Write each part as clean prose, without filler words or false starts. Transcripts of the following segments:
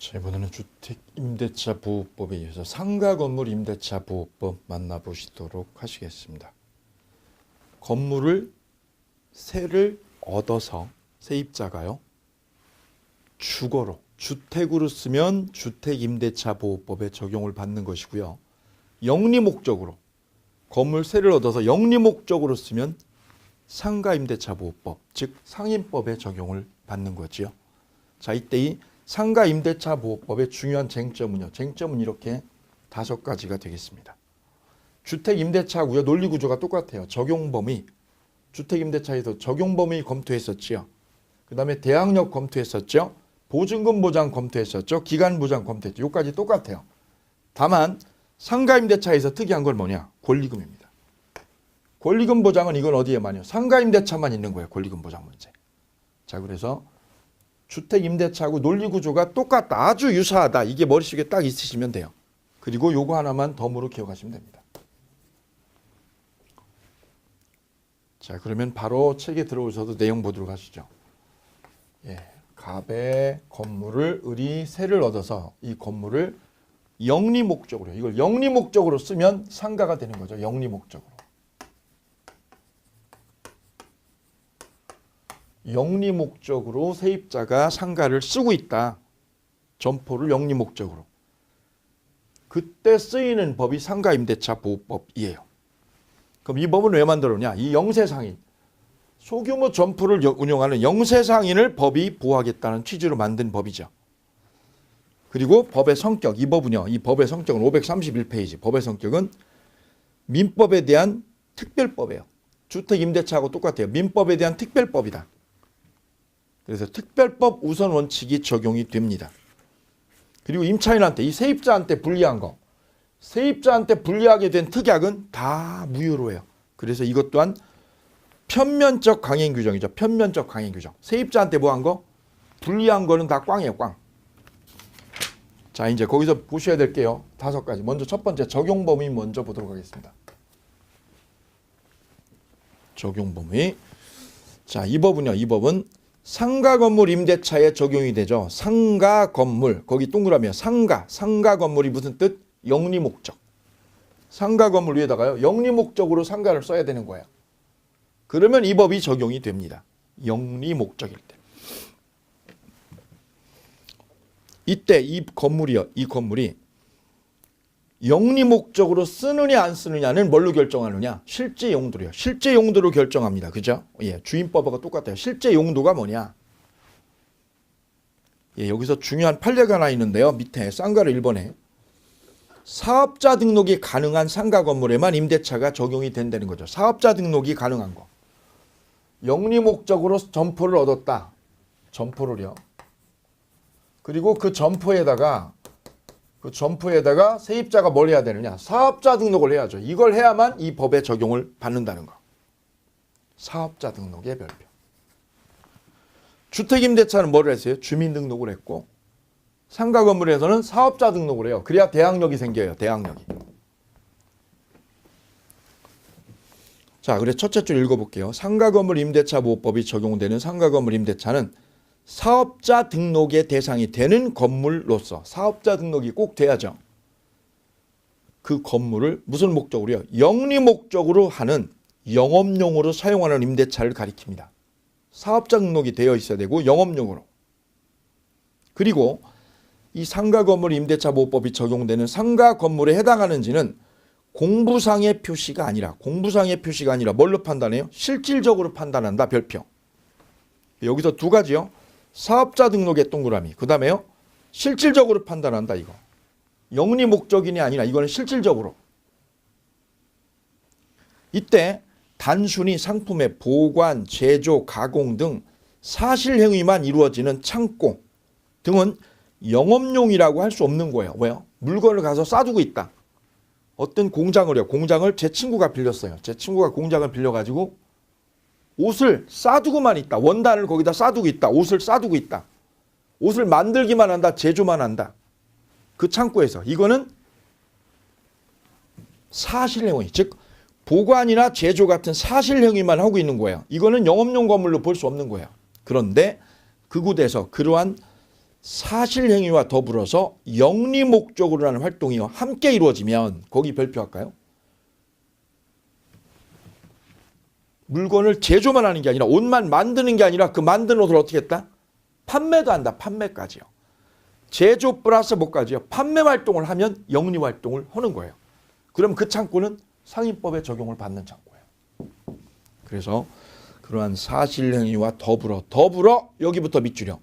자, 이번에는 주택임대차 보호법에 의해서 상가건물 임대차 보호법 만나보시도록 하시겠습니다. 건물을 세를 얻어서 세입자가요 주거로 주택으로 쓰면 주택임대차 보호법에 적용을 받는 것이고요. 영리목적으로 건물 세를 얻어서 영리목적으로 쓰면 상가임대차 보호법 즉 상임법에 적용을 받는 거지요. 자, 이때 이 상가임대차 보호법의 중요한 쟁점은요. 쟁점은 이렇게 5가지가 되겠습니다. 주택임대차고요. 논리구조가 똑같아요. 적용범위, 주택임대차에서 적용범위 검토했었지요. 그 다음에 대항력 검토했었죠. 보증금 보장 검토했었죠. 기간 보장 검토했죠. 여기까지 똑같아요. 다만 상가임대차에서 특이한 건 뭐냐? 권리금입니다. 권리금 보장은 이건 어디에만요? 상가임대차만 있는 거예요. 권리금 보장 문제. 자, 그래서 주택임대차하고 논리구조가 똑같다. 아주 유사하다. 이게 머릿속에 딱 있으시면 돼요. 그리고 요거 하나만 덤으로 기억하시면 됩니다. 자, 그러면 바로 책에 들어오셔서 내용 보도록 하시죠. 예, 갑의 건물을 을이 세를 얻어서 이 건물을 영리목적으로 이걸 영리목적으로 쓰면 상가가 되는 거죠. 영리목적으로. 영리목적으로 세입자가 상가를 쓰고 있다. 점포를 영리목적으로. 그때 쓰이는 법이 상가임대차 보호법이에요. 그럼 이 법은 왜 만들었냐? 이 영세상인, 소규모 점포를 운영하는 영세상인을 법이 보호하겠다는 취지로 만든 법이죠. 그리고 법의 성격, 이 법은요. 이 법의 성격은 531페이지. 법의 성격은 민법에 대한 특별법이에요. 주택임대차하고 똑같아요. 민법에 대한 특별법이다. 그래서 특별법 우선 원칙이 적용이 됩니다. 그리고 임차인한테 이 세입자한테 불리한 거, 세입자한테 불리하게 된 특약은 다 무효로 해요. 그래서 이것 또한 편면적 강행 규정이죠. 편면적 강행 규정. 세입자한테 뭐한 거? 불리한 거는 다 꽝이에요. 꽝. 자, 이제 거기서 보셔야 될 게요. 5가지. 먼저 첫 번째 적용 범위 먼저 보도록 하겠습니다. 적용 범위. 자, 이 법은요. 이 법은 상가 건물 임대차에 적용이 되죠. 상가 건물. 거기 동그라미야. 상가. 상가 건물이 무슨 뜻? 영리 목적. 상가 건물 위에다가요. 영리 목적으로 상가를 써야 되는 거예요. 그러면 이 법이 적용이 됩니다. 영리 목적일 때. 이때 이 건물이요. 이 건물이 영리 목적으로 쓰느냐 안 쓰느냐는 뭘로 결정하느냐? 실제 용도로요. 실제 용도로 결정합니다. 그죠? 예, 주임법하고 똑같아요. 실제 용도가 뭐냐? 예, 여기서 중요한 판례가 하나 있는데요. 밑에 쌍가루 1번에 사업자 등록이 가능한 상가 건물에만 임대차가 적용이 된다는 거죠. 사업자 등록이 가능한 거. 영리 목적으로 점포를 얻었다. 점포를요. 그리고 그 점포에다가 세입자가 뭘 해야 되느냐? 사업자 등록을 해야죠. 이걸 해야만 이 법에 적용을 받는다는 거. 사업자 등록의 별표. 주택임대차는 뭐를 했어요? 주민등록을 했고 상가 건물에서는 사업자 등록을 해요. 그래야 대항력이 생겨요. 대항력이. 자, 그래서 첫째 줄 읽어볼게요. 상가 건물 임대차 보호법이 적용되는 상가 건물 임대차는 사업자 등록의 대상이 되는 건물로서 사업자 등록이 꼭 돼야죠. 그 건물을 무슨 목적으로요? 영리 목적으로 하는 영업용으로 사용하는 임대차를 가리킵니다. 사업자 등록이 되어 있어야 되고 영업용으로. 그리고 이 상가 건물 임대차 보호법이 적용되는 상가 건물에 해당하는지는 공부상의 표시가 아니라 뭘로 판단해요? 실질적으로 판단한다. 별표. 여기서 2가지요. 사업자 등록의 동그라미. 그 다음에요. 실질적으로 판단한다. 이거. 영리 목적인이 아니라 이거는 실질적으로. 이때 단순히 상품의 보관, 제조, 가공 등 사실행위만 이루어지는 창고 등은 영업용이라고 할 수 없는 거예요. 왜요? 물건을 가서 싸두고 있다. 어떤 공장을 제 친구가 빌렸어요. 제 친구가 공장을 빌려가지고 옷을 싸두고만 있다. 원단을 거기다 싸두고 있다. 옷을 싸두고 있다. 옷을 만들기만 한다. 제조만 한다. 그 창고에서. 이거는 사실행위, 즉 보관이나 제조 같은 사실행위만 하고 있는 거예요. 이거는 영업용 건물로 볼 수 없는 거예요. 그런데 그곳에서 그러한 사실행위와 더불어서 영리 목적으로 하는 활동이 함께 이루어지면 거기 별표할까요? 물건을 제조만 하는 게 아니라 옷만 만드는 게 아니라 그 만든 옷을 어떻게 했다? 판매도 한다. 판매까지요. 제조 플러스 뭐까지요? 판매 활동을 하면 영리 활동을 하는 거예요. 그럼 그 창고는 상인법의 적용을 받는 창고예요. 그래서 그러한 사실행위와 더불어 여기부터 밑줄여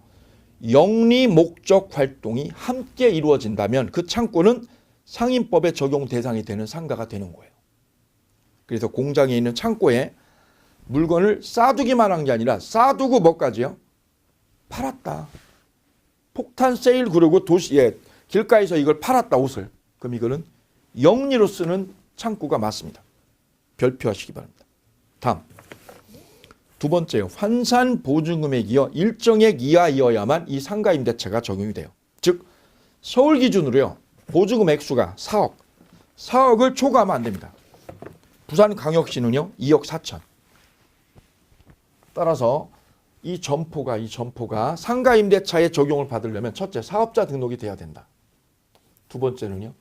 영리 목적 활동이 함께 이루어진다면 그 창고는 상인법의 적용 대상이 되는 상가가 되는 거예요. 그래서 공장에 있는 창고에 물건을 싸두기만 한 게 아니라 싸두고 뭐까지요? 팔았다. 폭탄 세일 그러고 도시에 길가에서 이걸 팔았다 옷을. 그럼 이거는 영리로 쓰는 창고가 맞습니다. 별표하시기 바랍니다. 다음 두 번째요. 환산 보증금액이요. 일정액 이하이어야만 이 상가 임대차가 적용이 돼요. 즉 서울 기준으로요. 보증금 액수가 4억. 4억을 초과하면 안 됩니다. 부산광역시는요. 2억 4천. 따라서 이 점포가 상가 임대차에 적용을 받으려면 첫째 사업자 등록이 돼야 된다. 두 번째는요.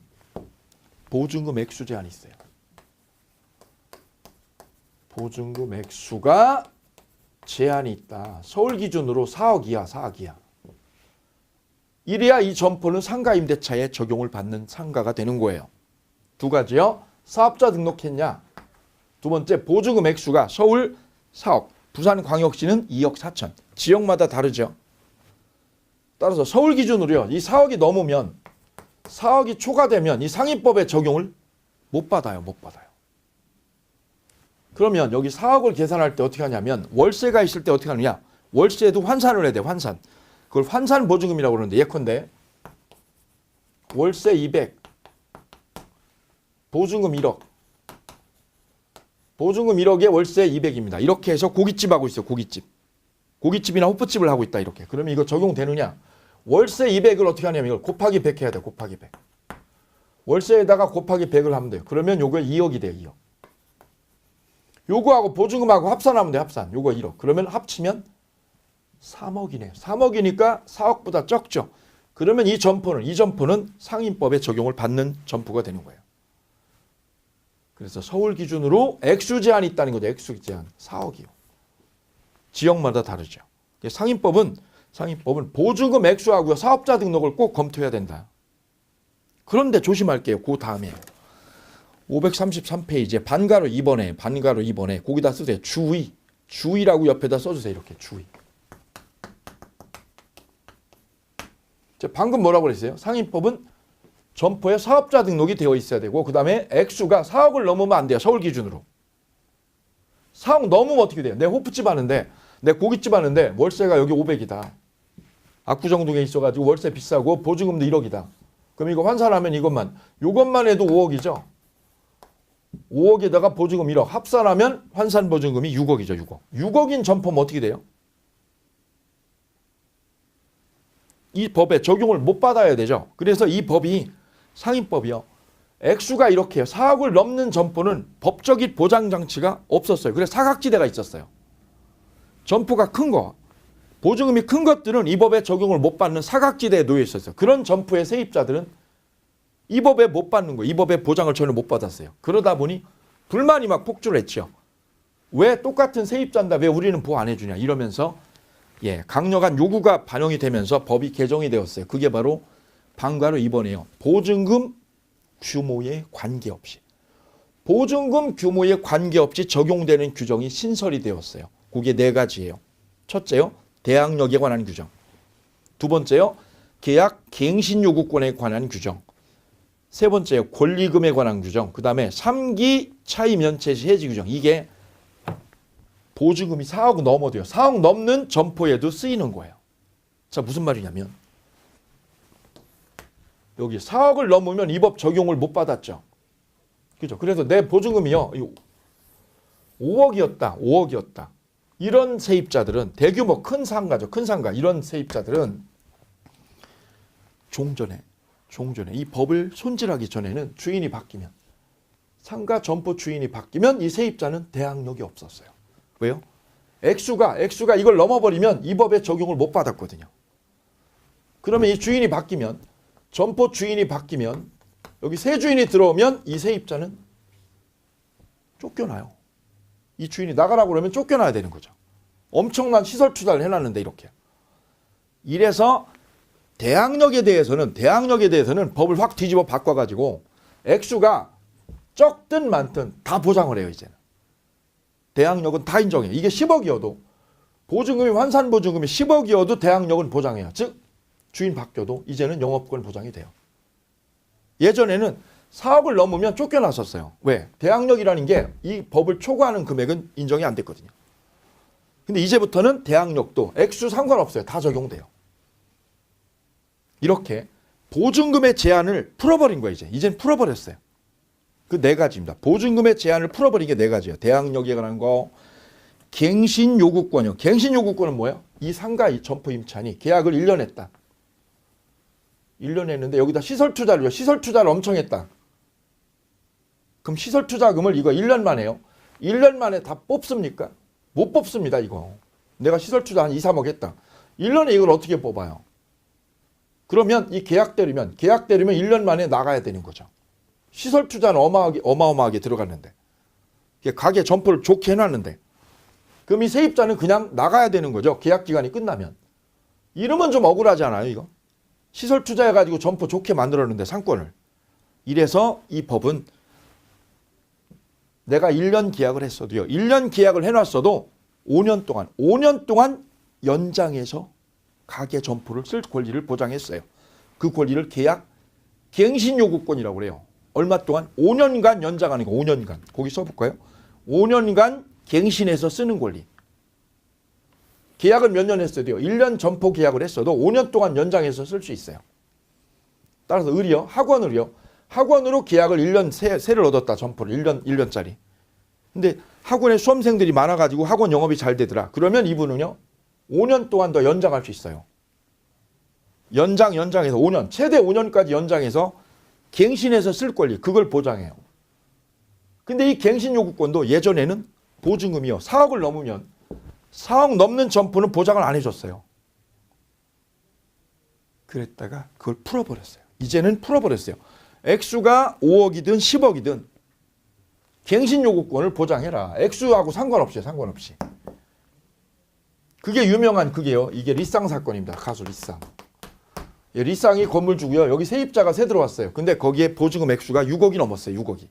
보증금 액수 제한이 있어요. 보증금 액수가 제한이 있다. 서울 기준으로 4억 이하, 4억 이하. 이래야 이 점포는 상가 임대차에 적용을 받는 상가가 되는 거예요. 두 가지요. 사업자 등록했냐. 두 번째 보증금 액수가 서울 4억, 부산광역시는 2억 4천. 지역마다 다르죠. 따라서 서울 기준으로요. 이 4억이 넘으면 4억이 초과되면 이 상인법의 적용을 못 받아요. 못 받아요. 그러면 여기 4억을 계산할 때 어떻게 하냐면 월세가 있을 때 어떻게 하느냐. 월세도 환산을 해야 돼. 환산. 그걸 환산 보증금이라고 그러는데 예컨대 월세 200 보증금 1억 보증금 1억에 월세 200입니다. 이렇게 해서 고깃집 하고 있어요. 고깃집이나 호프집을 하고 있다. 이렇게. 그러면 이거 적용되느냐. 월세 200을 어떻게 하냐면 이걸 곱하기 100 해야 돼. 곱하기 100. 월세에다가 곱하기 100을 하면 돼요. 그러면 요거 2억이 돼요. 2억. 요거하고 보증금하고 합산하면 돼. 합산. 요거 1억. 그러면 합치면 3억이네요. 3억이니까 4억보다 적죠. 그러면 이 점포는 상인법에 적용을 받는 점포가 되는 거예요. 그래서 서울 기준으로 액수 제한이 있다는 거죠. 액수 제한. 4억이요. 지역마다 다르죠. 상인법은 보증금 액수하고요. 사업자 등록을 꼭 검토해야 된다. 그런데 조심할게요. 그 다음에 533페이지에 반가로 2번에 거기다 쓰세요. 주의라고 옆에다 써주세요. 이렇게 주의. 방금 뭐라고 그랬어요? 상인법은 점포에 사업자 등록이 되어 있어야 되고 그 다음에 액수가 4억을 넘으면 안 돼요. 서울 기준으로. 4억 넘으면 어떻게 돼요? 내 호프집 하는데 내 고깃집 하는데 월세가 여기 500이다. 압구정동에 있어가지고 월세 비싸고 보증금도 1억이다. 그럼 이거 환산하면 이것만 해도 5억이죠. 5억에다가 보증금 1억 합산하면 환산 보증금이 6억이죠. 6억. 6억인 점포면 어떻게 돼요? 이 법에 적용을 못 받아야 되죠. 그래서 이 법이 상인법이요. 액수가 이렇게 4억을 넘는 점포는 법적인 보장장치가 없었어요. 그래서 사각지대가 있었어요. 점포가 큰 거, 보증금이 큰 것들은 이 법에 적용을 못 받는 사각지대에 놓여 있었어요. 그런 점포의 세입자들은 이 법에 못 받는 거예요. 이 법의 보장을 전혀 못 받았어요. 그러다 보니 불만이 막 폭주를 했죠. 왜 똑같은 세입자인데 왜 우리는 보호 안 해주냐 이러면서 강력한 요구가 반영이 되면서 법이 개정이 되었어요. 그게 바로 반가로 2번이에요. 보증금 규모에 관계없이. 보증금 규모에 관계없이 적용되는 규정이 신설이 되었어요. 그게 4가지예요. 첫째요. 대항력에 관한 규정. 두 번째요. 계약 갱신 요구권에 관한 규정. 세 번째요. 권리금에 관한 규정. 그 다음에 3기 차이 면체 시 해지 규정. 이게 보증금이 4억 넘어도요. 4억 넘는 점포에도 쓰이는 거예요. 자, 무슨 말이냐면 여기 4억을 넘으면 이 법 적용을 못 받았죠. 그죠? 그래서 내 보증금이요. 5억이었다. 이런 세입자들은 대규모 큰 상가죠. 큰 상가. 이런 세입자들은 종전에 이 법을 손질하기 전에는 주인이 바뀌면 상가 점포 주인이 바뀌면 이 세입자는 대항력이 없었어요. 왜요? 액수가 이걸 넘어버리면 이 법의 적용을 못 받았거든요. 그러면 이 주인이 바뀌면, 점포 주인이 바뀌면, 여기 새 주인이 들어오면 이 세입자는 쫓겨나요. 이 주인이 나가라고 그러면 쫓겨나야 되는 거죠. 엄청난 시설 투자를 해놨는데 이렇게. 이래서 대항력에 대해서는 법을 확 뒤집어 바꿔가지고 액수가 적든 많든 다 보장을 해요. 이제는. 대항력은 다 인정해요. 이게 10억이어도 보증금이 환산보증금이 10억이어도 대항력은 보장해요. 즉 주인 바뀌어도 이제는 영업권 보장이 돼요. 예전에는 4억을 넘으면 쫓겨났었어요. 왜? 대항력이라는 게 이 법을 초과하는 금액은 인정이 안 됐거든요. 근데 이제부터는 대항력도 액수 상관없어요. 다 적용돼요. 이렇게 보증금의 제한을 풀어버린 거예요. 이젠 풀어버렸어요. 그 네 가지입니다. 보증금의 제한을 풀어버린 게 네 가지예요. 대항력에 관한 거, 갱신 요구권이요. 갱신 요구권은 뭐예요? 이 상가 이 점포 임차인이 계약을 1년 했다. 1년 했는데 여기다 시설 투자를 엄청 했다. 그럼 시설 투자금을 이거 1년 만에요. 1년 만에 다 뽑습니까? 못 뽑습니다, 이거. 내가 시설 투자 한 2, 3억 했다. 1년에 이걸 어떻게 뽑아요? 그러면 이 계약대로면 1년 만에 나가야 되는 거죠. 시설 투자는 어마어마하게 들어갔는데. 가게 점포를 좋게 해놨는데. 그럼 이 세입자는 그냥 나가야 되는 거죠. 계약 기간이 끝나면. 이러면 좀 억울하지 않아요, 이거? 시설 투자해가지고 점포 좋게 만들었는데 상권을. 이래서 이 법은 내가 1년 계약을 했어도요. 1년 계약을 해놨어도 5년 동안 연장해서 가게 점포를 쓸 권리를 보장했어요. 그 권리를 계약 갱신요구권이라고 그래요. 얼마 동안? 5년간 연장하는 거. 5년간. 거기 써볼까요? 5년간 갱신해서 쓰는 권리. 계약을 몇 년 했어도요. 1년 점포 계약을 했어도 5년 동안 연장해서 쓸 수 있어요. 따라서 을이요. 학원으로 계약을 1년 세를 얻었다. 점포를 1년짜리. 근데 학원에 수험생들이 많아가지고 학원 영업이 잘 되더라. 그러면 이분은요. 5년 동안 더 연장할 수 있어요. 연장해서 5년. 최대 5년까지 연장해서 갱신해서 쓸 권리. 그걸 보장해요. 근데 이 갱신 요구권도 예전에는 보증금이요. 4억을 넘으면 4억 넘는 점포는 보장을 안 해줬어요. 그랬다가 그걸 풀어버렸어요. 이제는 풀어버렸어요. 액수가 5억이든 10억이든 갱신 요구권을 보장해라. 액수하고 상관없이. 그게 유명한 그게요. 이게 리쌍 사건입니다. 가수 리쌍. 리쌍이 건물 주고요. 여기 세입자가 새 들어왔어요. 근데 거기에 보증금 액수가 6억이 넘었어요. 6억이.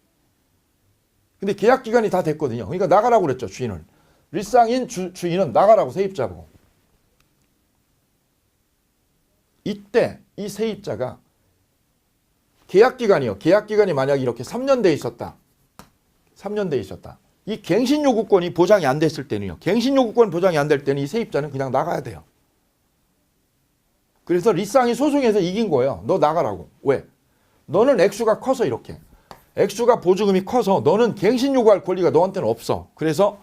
근데 계약 기간이 다 됐거든요. 그러니까 나가라고 그랬죠. 주인을. 리쌍인 주인은 나가라고 세입자고. 이때 이 세입자가 계약 기간이 만약에 이렇게 3년 돼 있었다. 이 갱신 요구권이 보장이 안 됐을 때는요. 갱신 요구권 보장이 안 될 때는 이 세입자는 그냥 나가야 돼요. 그래서 리쌍이 소송에서 이긴 거예요. 너 나가라고. 왜? 너는 액수가 커서 이렇게. 액수가 보증금이 커서 너는 갱신 요구할 권리가 너한테는 없어. 그래서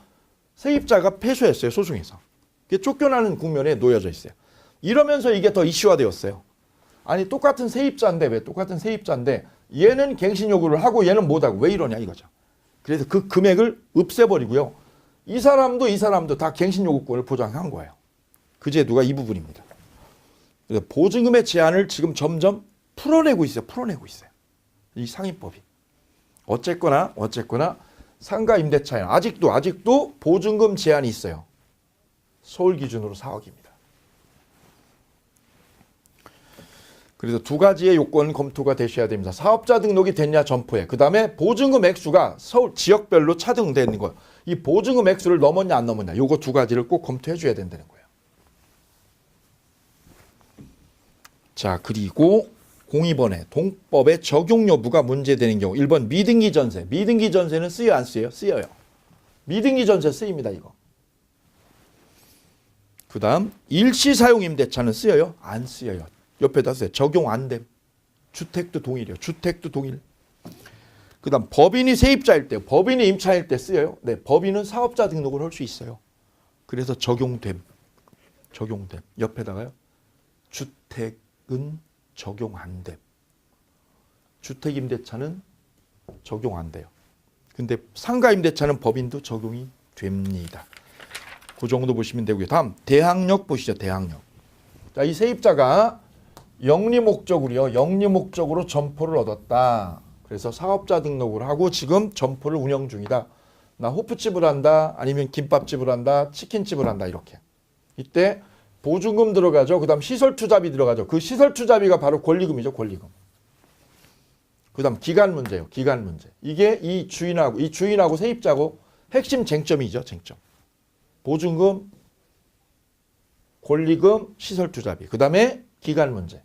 세입자가 패소했어요. 소송에서. 쫓겨나는 국면에 놓여져 있어요. 이러면서 이게 더 이슈화되었어요. 아니 똑같은 세입자인데 얘는 갱신 요구를 하고 얘는 못하고 왜 이러냐 이거죠. 그래서 그 금액을 없애버리고요. 이 사람도 다 갱신 요구권을 보장한 거예요. 그 제도가 이 부분입니다. 그래서 보증금의 제한을 지금 점점 풀어내고 있어요. 이 상위법이. 어쨌거나 상가 임대차에 아직도 보증금 제한이 있어요. 서울 기준으로 4억입니다. 그래서 두 가지의 요건 검토가 되셔야 됩니다. 사업자 등록이 됐냐 점포에. 그 다음에 보증금 액수가 서울 지역별로 차등되는 거예요. 이 보증금 액수를 넘었냐 안 넘었냐. 요거 두 가지를 꼭 검토해 줘야 된다는 거예요. 자, 그리고 02번에 동법의 적용 여부가 문제되는 경우 1번 미등기 전세. 미등기 전세는 쓰여요 안 쓰여요? 쓰여요. 미등기 전세 쓰입니다 이거. 그 다음 일시사용 임대차는 쓰여요? 안 쓰여요. 옆에다 써요. 적용 안 됨. 주택도 동일이요. 주택도 동일. 그 다음 법인이 세입자일 때, 법인이 임차일 때 쓰여요? 네, 법인은 사업자 등록을 할 수 있어요. 그래서 적용됨. 옆에다가요. 주택은 적용 안 됨. 주택임대차는 적용 안 돼요. 근데 상가임대차는 법인도 적용이 됩니다. 그 정도 보시면 되고요. 다음 대항력 보시죠. 대항력. 자, 이 세입자가 영리 목적으로요. 영리 목적으로 점포를 얻었다. 그래서 사업자 등록을 하고 지금 점포를 운영 중이다. 나 호프집을 한다. 아니면 김밥집을 한다. 치킨집을 한다. 이렇게. 이때 보증금 들어가죠. 그 다음 시설투자비 들어가죠. 그 시설투자비가 바로 권리금이죠. 권리금. 그 다음 기간 문제예요. 기간 문제. 이게 이 주인하고 세입자고 핵심 쟁점이죠. 쟁점. 보증금, 권리금, 시설투자비. 그 다음에 기간 문제.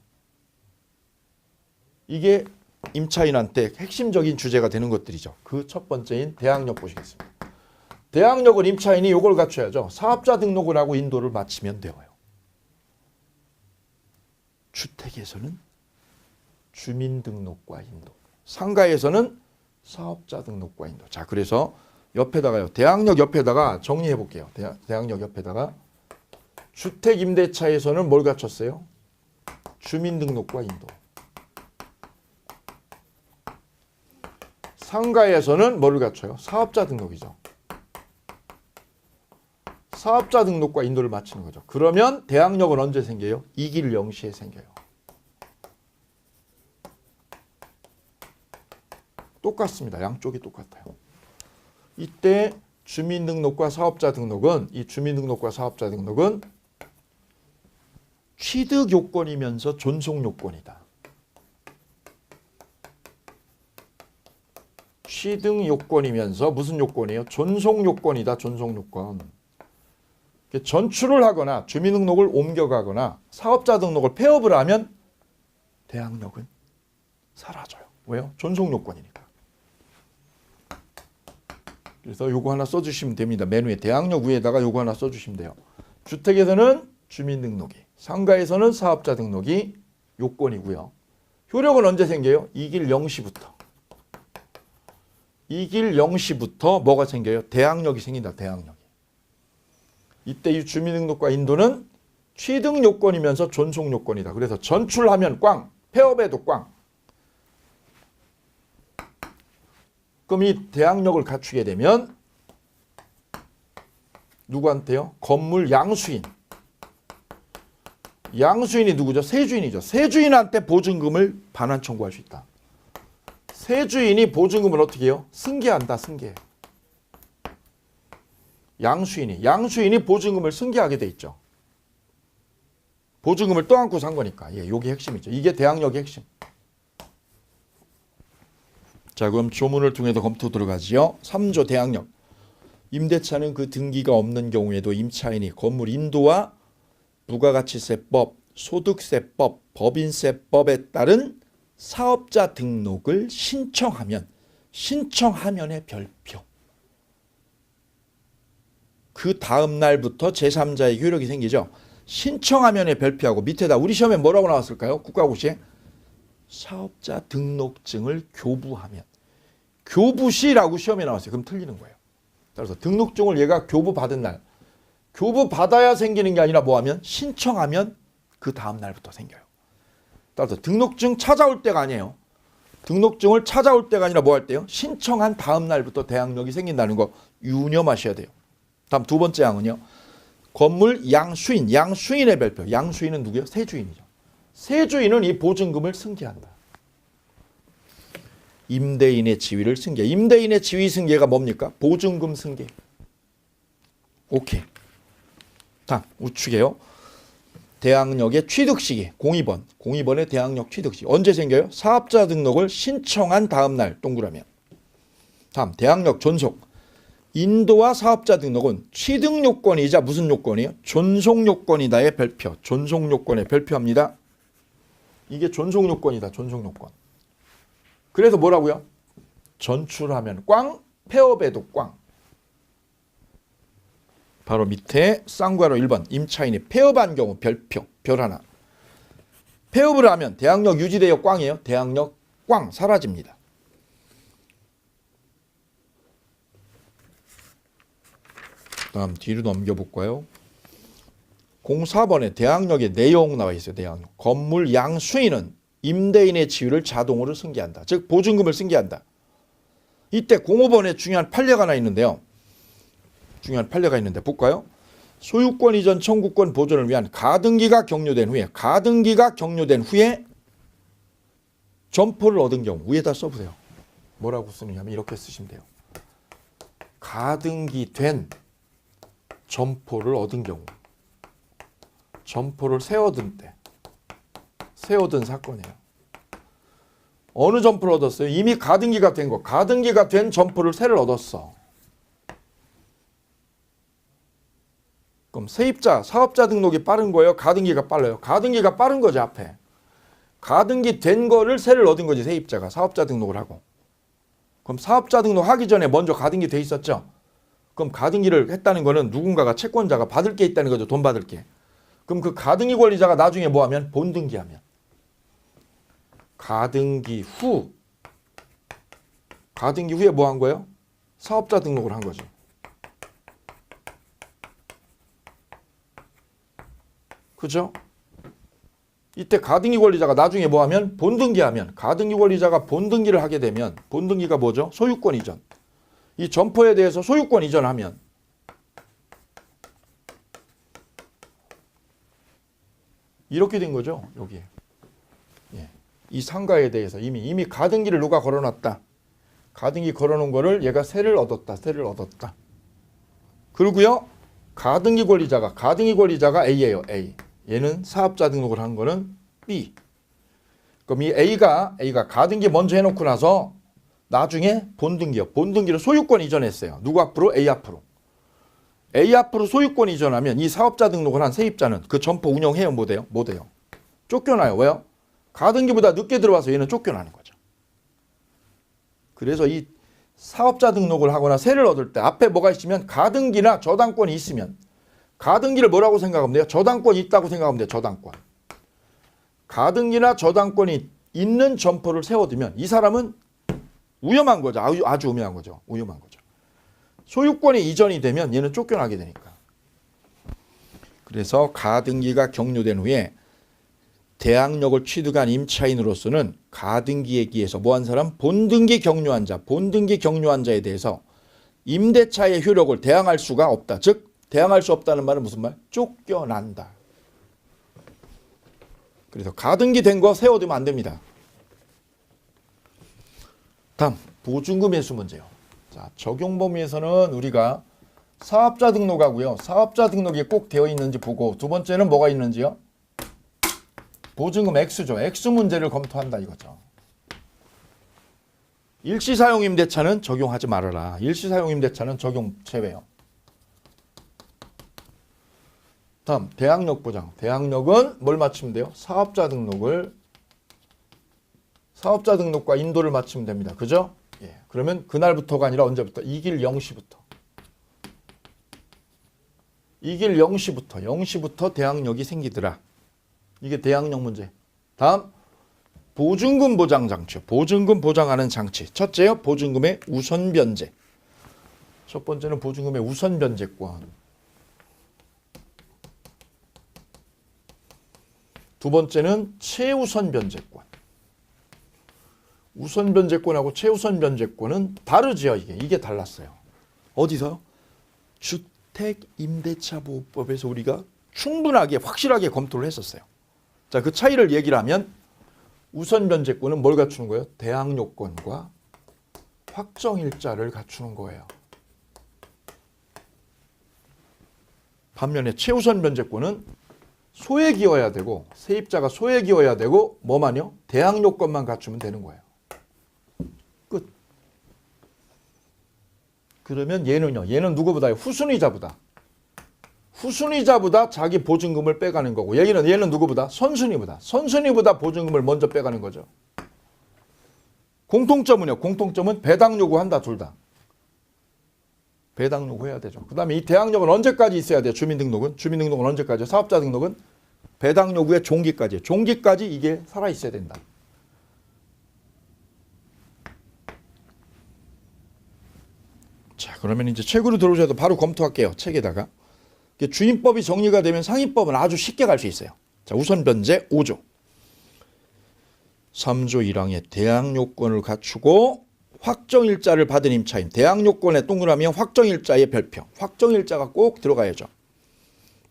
이게 임차인한테 핵심적인 주제가 되는 것들이죠. 그 첫 번째인 대항력 보시겠습니다. 대항력은 임차인이 이걸 갖춰야죠. 사업자 등록을 하고 인도를 마치면 되어요. 주택에서는 주민등록과 인도, 상가에서는 사업자 등록과 인도. 자, 그래서 옆에다가요. 대항력 옆에다가 정리해 볼게요. 대항력 옆에다가 주택임대차에서는 뭘 갖췄어요? 주민등록과 인도. 상가에서는 뭐를 갖춰요? 사업자 등록이죠. 사업자 등록과 인도를 마치는 거죠. 그러면 대항력은 언제 생겨요? 이길 0시에 생겨요. 똑같습니다. 양쪽이 똑같아요. 이때 주민등록과 사업자 등록은 이 주민등록과 사업자 등록은 취득 요건이면서 존속 요건이다. 취득 요건이면서 무슨 요건이에요? 존속 요건이다. 존속 요건. 전출을 하거나 주민등록을 옮겨가거나 사업자 등록을 폐업을 하면 대항력은 사라져요. 왜요? 존속 요건이니까. 그래서 요거 하나 써주시면 됩니다. 메뉴에 대항력 위에다가 요거 하나 써주시면 돼요. 주택에서는 주민등록이, 상가에서는 사업자 등록이 요건이고요. 효력은 언제 생겨요? 이길 0시부터. 이길 0시부터 뭐가 생겨요? 대항력이 생긴다. 대항력이. 이때 이 주민등록과 인도는 취득 요건이면서 존속 요건이다. 그래서 전출하면 꽝, 폐업해도 꽝. 그럼 이 대항력을 갖추게 되면 누구한테요? 건물 양수인. 양수인이 누구죠? 세주인이죠. 세주인한테 보증금을 반환 청구할 수 있다. 세주인이 보증금을 어떻게 해요? 승계한다. 승계. 양수인이 보증금을 승계하게 돼 있죠. 보증금을 떠안고 산 거니까. 예, 요게 핵심이죠. 이게 대항력의 핵심. 자, 그럼 조문을 통해서 검토 들어가지요. 3조 대항력. 임대차는 그 등기가 없는 경우에도 임차인이 건물 인도와 부가가치세법, 소득세법, 법인세법에 따른 사업자 등록을 신청하면의 별표. 그 다음 날부터 제3자의 효력이 생기죠. 신청하면의 별표하고 밑에다 우리 시험에 뭐라고 나왔을까요? 국가고시에 사업자 등록증을 교부하면. 교부시라고 시험에 나왔어요. 그럼 틀리는 거예요. 따라서 등록증을 얘가 교부받은 날. 교부받아야 생기는 게 아니라 뭐하면? 신청하면 그 다음 날부터 생겨요. 따라서 등록증 찾아올 때가 아니에요. 등록증을 찾아올 때가 아니라 뭐 할 때요? 신청한 다음 날부터 대항력이 생긴다는 거 유념하셔야 돼요. 다음 두 번째 항은요. 건물 양수인, 양수인의 별표. 양수인은 누구예요? 세주인이죠. 세주인은 이 보증금을 승계한다. 임대인의 지위를 승계. 임대인의 지위 승계가 뭡니까? 보증금 승계. 오케이. 다음 우측에요. 대항력의 취득 시기 02번. 02번의 대항력 취득 시기. 언제 생겨요? 사업자 등록을 신청한 다음 날 동그라미. 다음 대항력 존속. 인도와 사업자 등록은 취득 요건이자 무슨 요건이에요? 존속 요건이다의 별표. 존속 요건의 별표합니다. 이게 존속 요건이다. 존속 요건. 그래서 뭐라고요? 전출하면 꽝, 폐업해도 꽝. 바로 밑에 쌍괄호 1번 임차인이 폐업한 경우 별표, 별 하나. 폐업을 하면 대항력 유지돼요? 꽝이에요? 대항력 꽝 사라집니다. 다음 뒤로 넘겨볼까요? 04번에 대항력의 내용 나와 있어요. 대항력. 건물 양수인은 임대인의 지위를 자동으로 승계한다. 즉 보증금을 승계한다. 이때 05번에 중요한 판례가 하나 있는데요. 중요한 판례가 있는데 볼까요? 소유권 이전 청구권 보존을 위한 가등기가 격려된 후에 점포를 얻은 경우 위에다 써보세요. 뭐라고 쓰느냐면 이렇게 쓰시면 돼요. 가등기된 점포를 얻은 경우, 점포를 새 얻은 사건이에요. 어느 점포를 얻었어요? 이미 가등기가 된 거. 가등기가 된 점포를 새를 얻었어. 그럼 세입자, 사업자 등록이 빠른 거예요? 가등기가 빨라요? 가등기가 빠른 거죠, 앞에. 가등기 된 거를 새를 얻은 거지, 세입자가. 사업자 등록을 하고. 그럼 사업자 등록하기 전에 먼저 가등기 돼 있었죠? 그럼 가등기를 했다는 거는 누군가가 채권자가 받을 게 있다는 거죠, 돈 받을 게. 그럼 그 가등기 권리자가 나중에 뭐 하면? 본등기하면. 가등기 후에 뭐 한 거예요? 사업자 등록을 한 거죠. 그죠? 이때 가등기 권리자가 나중에 뭐 하면? 본등기하면. 가등기 권리자가 본등기를 하게 되면 본등기가 뭐죠? 소유권 이전. 이 점포에 대해서 소유권 이전하면 이렇게 된 거죠. 여기에. 예. 이 상가에 대해서 이미 가등기를 누가 걸어놨다. 가등기 걸어놓은 거를 얘가 새를 얻었다. 그리고요. 가등기 권리자가 A예요. A. 얘는 사업자 등록을 한 거는 B. 그럼 이 A가 가등기 먼저 해놓고 나서 나중에 본등기를 소유권 이전했어요. 누구 앞으로? A 앞으로. A 앞으로 소유권 이전하면 이 사업자 등록을 한 세입자는 그 점포 운영해요? 못 해요? 쫓겨나요. 왜요? 가등기보다 늦게 들어와서 얘는 쫓겨나는 거죠. 그래서 이 사업자 등록을 하거나 세를 얻을 때 앞에 뭐가 있으면 가등기나 저당권이 있으면 가등기를 뭐라고 생각하면 돼요? 저당권이 있다고 생각하면 돼요. 저당권. 가등기나 저당권이 있는 점포를 세워두면 이 사람은 위험한 거죠. 아주 위험한 거죠. 소유권이 이전이 되면 얘는 쫓겨나게 되니까. 그래서 가등기가 격려된 후에 대항력을 취득한 임차인으로서는 가등기에 기해서 뭐한 사람? 본등기 격려한 자에 대해서 임대차의 효력을 대항할 수가 없다. 즉 대항할 수 없다는 말은 무슨 말? 쫓겨난다. 그래서 가등기 된 거 세워두면 안 됩니다. 다음 보증금 회수 문제요. 자, 적용 범위에서는 우리가 사업자 등록하고요. 사업자 등록이 꼭 되어 있는지 보고 두 번째는 뭐가 있는지요? 보증금 액수죠. 액수 문제를 검토한다 이거죠. 일시사용 임대차는 적용하지 말아라. 일시사용 임대차는 적용 제외요. 다음 대항력 보장. 대항력은 뭘 맞추면 돼요? 사업자 등록과 인도를 맞추면 됩니다. 그죠? 예. 그러면 그날부터가 아니라 언제부터? 이길 0시부터. 이길 0시부터 대항력이 생기더라. 이게 대항력 문제. 다음 보증금 보장 장치. 보증금 보장하는 장치. 첫째요. 보증금의 우선 변제. 첫 번째는 보증금의 우선 변제권. 두 번째는 최우선 변제권. 우선 변제권하고 최우선 변제권은 다르죠. 이게 달랐어요. 어디서? 주택임대차보호법에서 우리가 충분하게 확실하게 검토를 했었어요. 자, 그 차이를 얘기를 하면 우선 변제권은 뭘 갖추는 거예요? 대항요건과 확정일자를 갖추는 거예요. 반면에 최우선 변제권은 소에 기여해야 되고 세입자가 소에 기여해야 되고 뭐만요? 대항요건만 갖추면 되는 거예요. 끝. 그러면 얘는 누구보다요? 후순위자보다 자기 보증금을 빼가는 거고 얘는 누구보다? 선순위보다 보증금을 먼저 빼가는 거죠. 공통점은 배당 요구한다. 둘 다. 배당 요구해야 되죠. 그 다음에 이 대항력은 언제까지 있어야 돼요? 주민등록은 언제까지요? 사업자 등록은 배당 요구의 종기까지 이게 살아있어야 된다. 자, 그러면 이제 책으로 들어오셔도 바로 검토할게요. 책에다가. 주임법이 정리가 되면 상임법은 아주 쉽게 갈 수 있어요. 자, 우선 변제 5조. 3조 1항에 대항요건을 갖추고 확정일자를 받은 임차인. 대항요건에 동그라미 확정일자의 별표. 확정일자가 꼭 들어가야죠.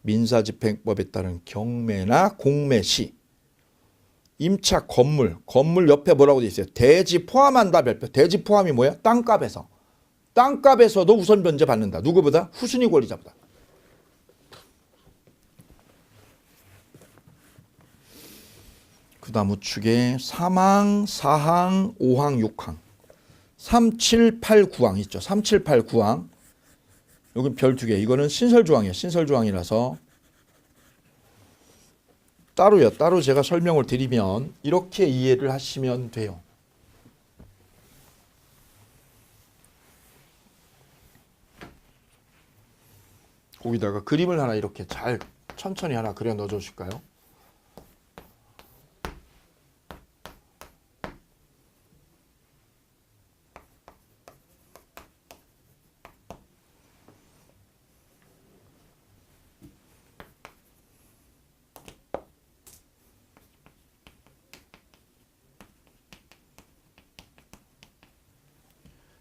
민사집행법에 따른 경매나 공매 시 임차 건물 옆에 뭐라고 돼 있어요? 대지 포함한다 별표. 대지 포함이 뭐야? 땅값에서도 우선 변제 받는다. 누구보다? 후순위 권리자보다. 그 다음 우측에 3항, 4항, 5항, 6항 3, 7, 8, 9항 있죠. 3, 7, 8, 9항 여기 별 2개. 이거는 신설조항이에요. 신설조항이라서 따로 제가 설명을 드리면 이렇게 이해를 하시면 돼요. 거기다가 그림을 하나 이렇게 잘 천천히 하나 그려 넣어 주실까요?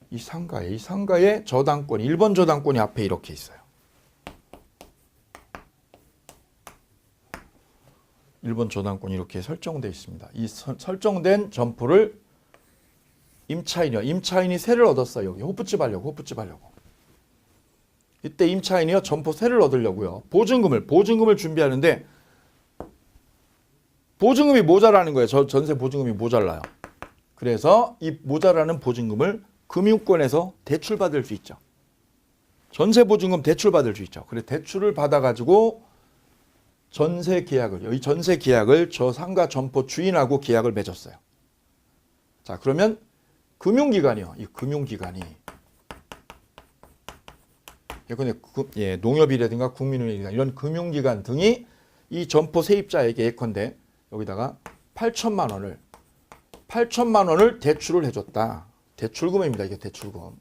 이 상가의 저당권이 1번 저당권이 앞에 이렇게 있어요. 1번 저당권이 이렇게 설정되어 있습니다. 이 설정된 점포를 임차인이 세를 얻었어요. 여기 호프집 하려고. 이때 임차인이요 점포 세를 얻으려고요. 보증금을 준비하는데 보증금이 모자라는 거예요. 전세 보증금이 모자라요. 그래서 이 모자라는 보증금을 금융권에서 대출받을 수 있죠. 전세 보증금 대출받을 수 있죠. 그래 대출을 받아가지고 이 전세 계약을 저 상가 점포 주인하고 계약을 맺었어요. 자 그러면 금융기관이요. 이 금융기관이 예컨대 농협이라든가 국민은행이나 이런 금융기관 등이 이 점포 세입자에게 예컨대 여기다가 8천만 원을 대출을 해줬다. 대출금입니다. 이게 대출금.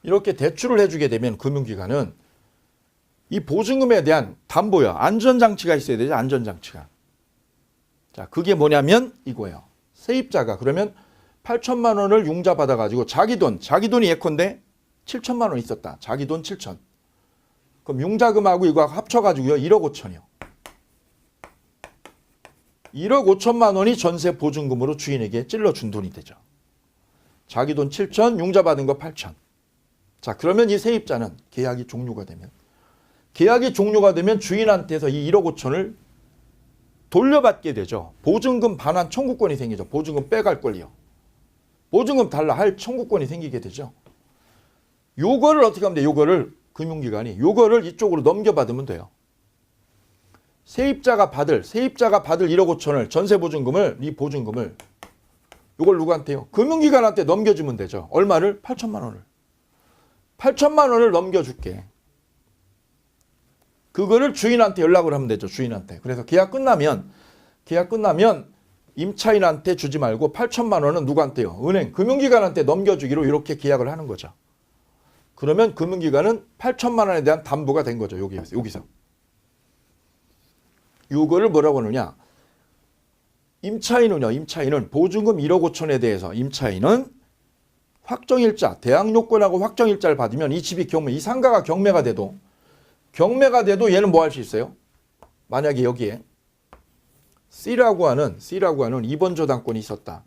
이렇게 대출을 해주게 되면 금융기관은 이 보증금에 대한 담보요. 안전장치가 있어야 되죠. 안전장치가. 자, 그게 뭐냐면 이거예요. 세입자가 그러면 8천만 원을 융자 받아가지고 자기 돈이 예컨대 7천만 원 있었다. 자기 돈 7천. 그럼 융자금하고 이거 합쳐가지고요. 1억 5천이요. 1억 5천만 원이 전세 보증금으로 주인에게 찔러준 돈이 되죠. 자기 돈 7천, 융자 받은 거 8천. 자, 그러면 이 세입자는 계약이 종료가 되면 주인한테서 이 1억 5천을 돌려받게 되죠. 보증금 반환 청구권이 생기죠. 보증금 빼갈 권리요. 보증금 달라 할 청구권이 생기게 되죠. 요거를 어떻게 하면 돼요? 요거를 금융기관이 요거를 이쪽으로 넘겨받으면 돼요. 세입자가 받을 1억 5천을 전세 보증금을 이 보증금을 요걸 누구한테요? 금융기관한테 넘겨주면 되죠. 얼마를? 8천만 원을. 8천만 원을 넘겨줄게. 그거를 주인한테 연락을 하면 되죠. 주인한테. 그래서 계약 끝나면 임차인한테 주지 말고 8천만 원은 누구한테요? 은행, 금융기관한테 넘겨주기로 이렇게 계약을 하는 거죠. 그러면 금융기관은 8천만 원에 대한 담보가 된 거죠. 여기서. 이거를 뭐라고 하느냐. 임차인은 보증금 1억 5천에 대해서 임차인은 확정일자, 대항요건하고 확정일자를 받으면 이 집이 이 상가가 경매가 돼도 얘는 뭐 할 수 있어요? 만약에 여기에 C라고 하는 2번 저당권이 있었다.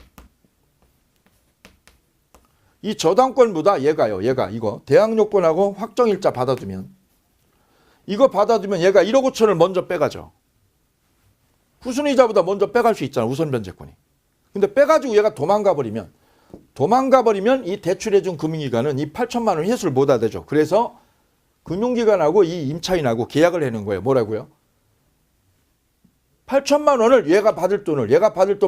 이 저당권보다 얘가 이거 대항요건하고 확정일자 받아두면 얘가 1억 5천을 먼저 빼가죠. 후순위자보다 먼저 빼갈 수 있잖아. 우선 변제권이. 근데 빼가지고 얘가 도망가 버리면 이 대출해준 금융기관은 이 8천만 원 회수를 못 하되죠. 그래서 금융기관하고 이 임차인하고 계약을 하는 거예요. 뭐라고요? 8천만 원을 얘가 받을 돈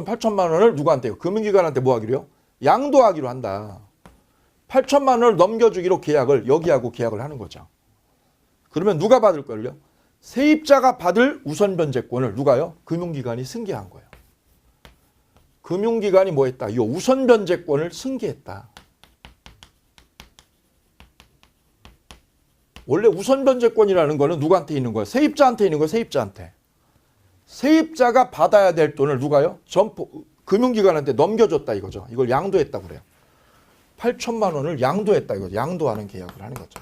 8천만 원을 누구한테요? 금융기관한테 뭐 하기로요? 양도하기로 한다. 8천만 원을 넘겨주기로 여기하고 계약을 하는 거죠. 그러면 누가 받을 걸요? 세입자가 받을 우선 변제권을 누가요? 금융기관이 승계한 거예요. 금융기관이 뭐 했다? 이 우선 변제권을 승계했다. 원래 우선 변제권이라는 거는 누구한테 있는 거예요? 세입자한테 있는 거예요. 세입자가 받아야 될 돈을 누가요? 금융기관한테 넘겨줬다 이거죠. 이걸 양도했다고 그래요. 8천만 원을 양도했다 이거죠. 양도하는 계약을 하는 거죠.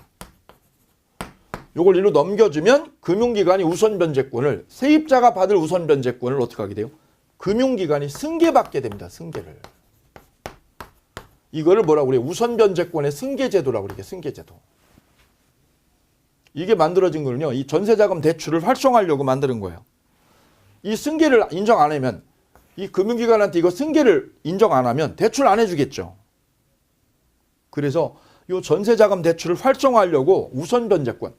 요걸 일로 넘겨주면 금융기관이 우선 변제권을, 세입자가 받을 우선 변제권을 어떻게 하게 돼요? 금융기관이 승계받게 됩니다. 승계를. 이거를 뭐라고 그래요? 우선 변제권의 승계제도라고 그래요. 승계제도. 이게 만들어진 거는요, 이 전세자금 대출을 활성화하려고 만드는 거예요. 이 승계를 인정 안 하면, 이 금융기관한테 이거 승계를 인정 안 하면 대출 안 해주겠죠. 그래서 이 전세자금 대출을 활성화하려고 우선 변제권,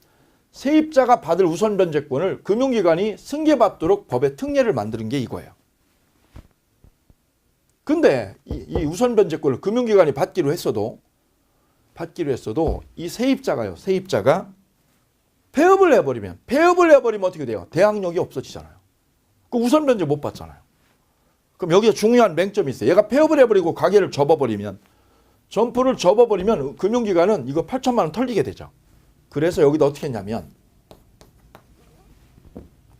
세입자가 받을 우선 변제권을 금융기관이 승계받도록 법의 특례를 만드는 게 이거예요. 근데 이 우선 변제권을 금융기관이 받기로 했어도 이 세입자가요, 세입자가 폐업을 해버리면 어떻게 돼요? 대항력이 없어지잖아요. 그 우선 변제 못 받잖아요. 그럼 여기에 중요한 맹점이 있어요. 얘가 폐업을 해버리고 가게를 접어버리면, 점포를 접어버리면 금융기관은 이거 8천만 원 털리게 되죠. 그래서 여기다 어떻게 했냐면,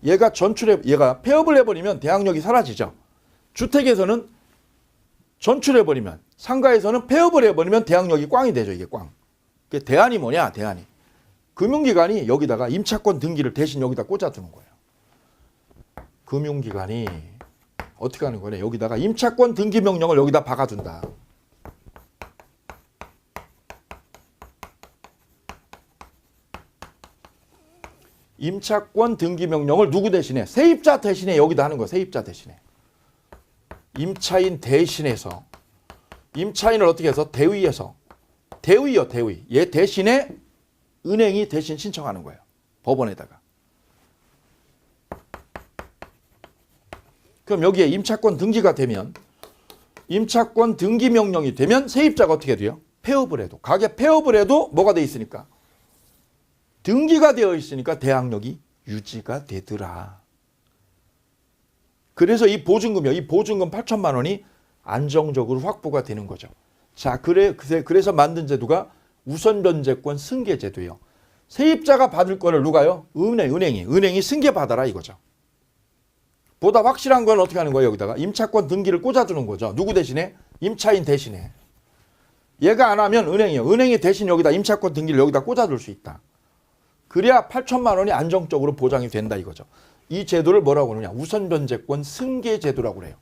얘가 폐업을 해버리면 대항력이 사라지죠. 주택에서는 전출해버리면, 상가에서는 폐업을 해버리면 대항력이 꽝이 되죠. 이게 꽝. 그 대안이 뭐냐? 대안이. 금융기관이 여기다가 임차권 등기를 대신 여기다 꽂아두는 거예요. 금융기관이 어떻게 하는 거냐? 여기다가 임차권 등기 명령을 여기다 박아둔다. 임차권 등기 명령을 누구 대신에? 세입자 대신에 여기다 하는 거예요. 세입자 대신에. 임차인 대신해서, 임차인을 어떻게 해서? 대위에서. 대위요, 대위. 얘 대신에 은행이 대신 신청하는 거예요. 법원에다가. 그럼 여기에 임차권 등기가 되면, 임차권 등기 명령이 되면 세입자가 어떻게 돼요? 폐업을 해도. 가게 폐업을 해도 뭐가 돼 있으니까? 등기가 되어 있으니까 대항력이 유지가 되더라. 그래서 이 보증금이요. 이 보증금 8천만 원이 안정적으로 확보가 되는 거죠. 자, 그래서 만든 제도가 우선 변제권 승계 제도예요. 세입자가 받을 거를 누가요? 은행이 승계받아라 이거죠. 보다 확실한 건 어떻게 하는 거예요? 여기다가 임차권 등기를 꽂아두는 거죠. 누구 대신에? 임차인 대신에. 얘가 안 하면 은행이요. 은행이 대신 여기다 임차권 등기를 여기다 꽂아둘 수 있다. 그래야 8천만 원이 안정적으로 보장이 된다 이거죠. 이 제도를 뭐라고 그러냐? 우선 변제권 승계 제도라고 그래요.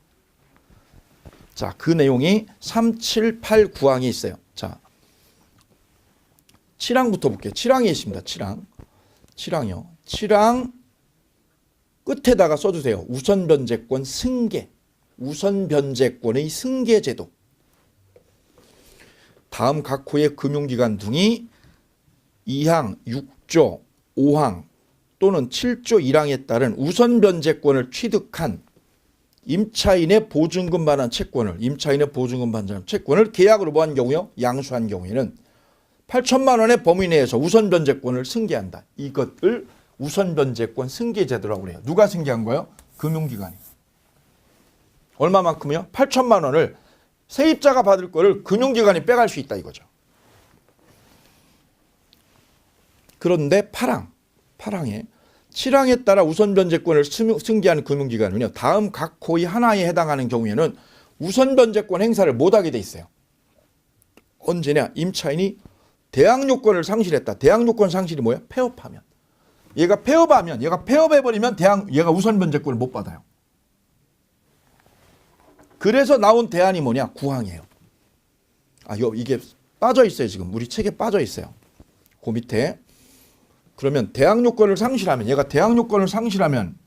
자, 그 내용이 3, 7, 8, 9항이 있어요. 자, 7항부터 볼게요. 7항이 있습니다. 7항이요. 7항 끝에다가 써주세요. 우선 변제권 승계. 우선 변제권의 승계 제도. 다음 각 호의 금융기관 등이 2항, 6조, 5항 또는 7조 1항에 따른 우선 변제권을 취득한 임차인의 보증금 반환 채권을 계약으로 뭐한 경우요? 양수한 경우에는 8천만 원의 범위 내에서 우선 변제권을 승계한다. 이것을 우선 변제권 승계 제도라고 그래요. 누가 승계한 거예요? 금융기관이. 얼마만큼이요? 8천만 원을 세입자가 받을 거를 금융기관이 빼갈 수 있다 이거죠. 그런데 8항에 7항에 따라 우선 변제권을 승계하는 금융기관은요. 다음 각 호의 하나에 해당하는 경우에는 우선 변제권 행사를 못하게 돼 있어요. 언제냐? 임차인이 대항 요건을 상실했다. 대항 요건 상실이 뭐야? 폐업하면. 얘가 폐업해버리면 얘가 우선 변제권을 못 받아요. 그래서 나온 대안이 뭐냐? 9항이에요. 이게 빠져 있어요. 지금 우리 책에 빠져 있어요. 그 밑에. 그러면 대항 요건을 상실하면, 얘가 대항 요건을 상실하면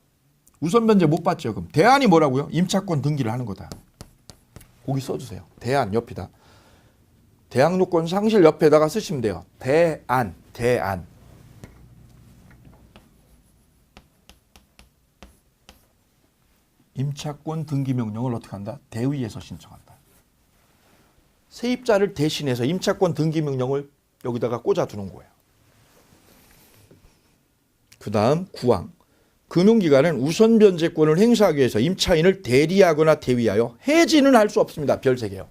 우선 변제 못 받죠. 그럼 대안이 뭐라고요? 임차권 등기를 하는 거다. 거기 써주세요. 대안 옆에다. 대항 요건 상실 옆에다가 쓰시면 돼요. 대안. 임차권 등기 명령을 어떻게 한다? 대위에서 신청한다. 세입자를 대신해서 임차권 등기 명령을 여기다가 꽂아두는 거예요. 그 다음 9항. 금융기관은 우선 변제권을 행사하기 위해서 임차인을 대리하거나 대위하여 해지는 할 수 없습니다. 별 3개요.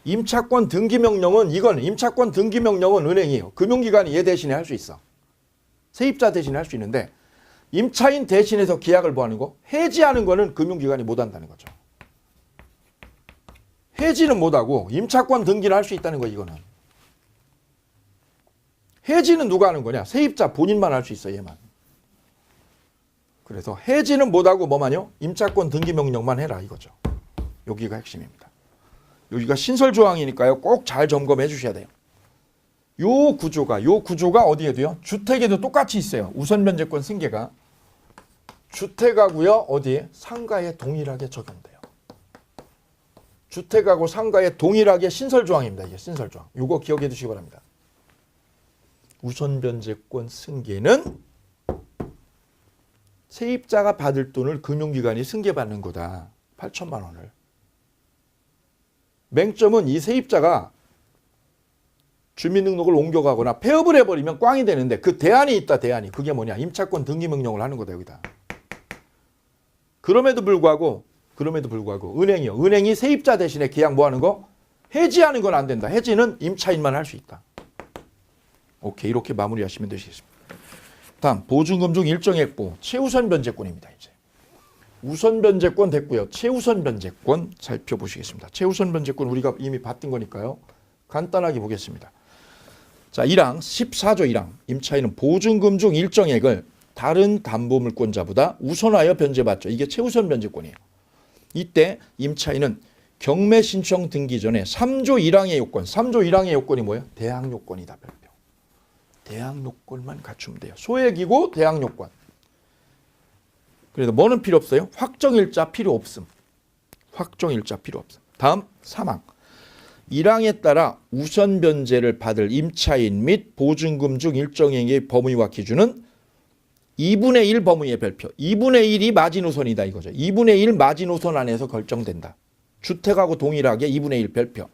임차권 등기 명령은 임차권 등기 명령은 은행이에요. 금융기관이 얘 대신에 할 수 있어. 세입자 대신에 할 수 있는데 임차인 대신해서 계약을 뭐하는 거? 해지하는 거는 금융기관이 못한다는 거죠. 해지는 못하고 임차권 등기를 할 수 있다는 거 이거는. 해지는 누가 하는 거냐? 세입자 본인만 할 수 있어, 얘만. 그래서 해지는 못하고 뭐만요? 임차권 등기명령만 해라 이거죠. 여기가 핵심입니다. 여기가 신설조항이니까요. 꼭 잘 점검해 주셔야 돼요. 요 구조가 어디에도요? 주택에도 똑같이 있어요. 우선변제권 승계가. 주택하고요. 어디에? 상가에 동일하게 적용돼요. 주택하고 상가에 동일하게 신설조항입니다. 이게 신설조항. 요거 기억해 두시기 바랍니다. 우선변제권 승계는 세입자가 받을 돈을 금융기관이 승계받는 거다. 8천만 원을. 맹점은 이 세입자가 주민등록을 옮겨가거나 폐업을 해버리면 꽝이 되는데 그 대안이 있다. 대안이. 그게 뭐냐. 임차권 등기명령을 하는 거다. 여기다. 그럼에도 불구하고 은행이 세입자 대신에 계약 뭐 하는 거? 해지하는 건 안 된다. 해지는 임차인만 할 수 있다. 오케이. 이렇게 마무리하시면 되시겠습니다. 다음 보증금 중 일정액 보 최우선 변제권입니다. 이제 우선 변제권 됐고요. 최우선 변제권 살펴보시겠습니다. 최우선 변제권 우리가 이미 봤던 거니까요. 간단하게 보겠습니다. 자, 1항 14조 1항 임차인은 보증금 중 일정액을 다른 담보물권자보다 우선하여 변제받죠. 이게 최우선 변제권이에요. 이때 임차인은 경매 신청 등기 전에 3조 1항의 요건, 3조 1항의 요건이 뭐예요? 대항 요건이다. 별표. 대항 요건만 갖추면 돼요. 소액이고 대항 요건. 그래서 뭐는 필요 없어요? 확정일자 필요 없음. 확정일자 필요 없음. 다음 3항. 1항에 따라 우선 변제를 받을 임차인 및 보증금 중 일정액의 범위와 기준은 2분의 1 범위의 별표. 2분의 1이 마지노선이다 이거죠. 2분의 1 마지노선 안에서 결정된다. 주택하고 동일하게 2분의 1 별표.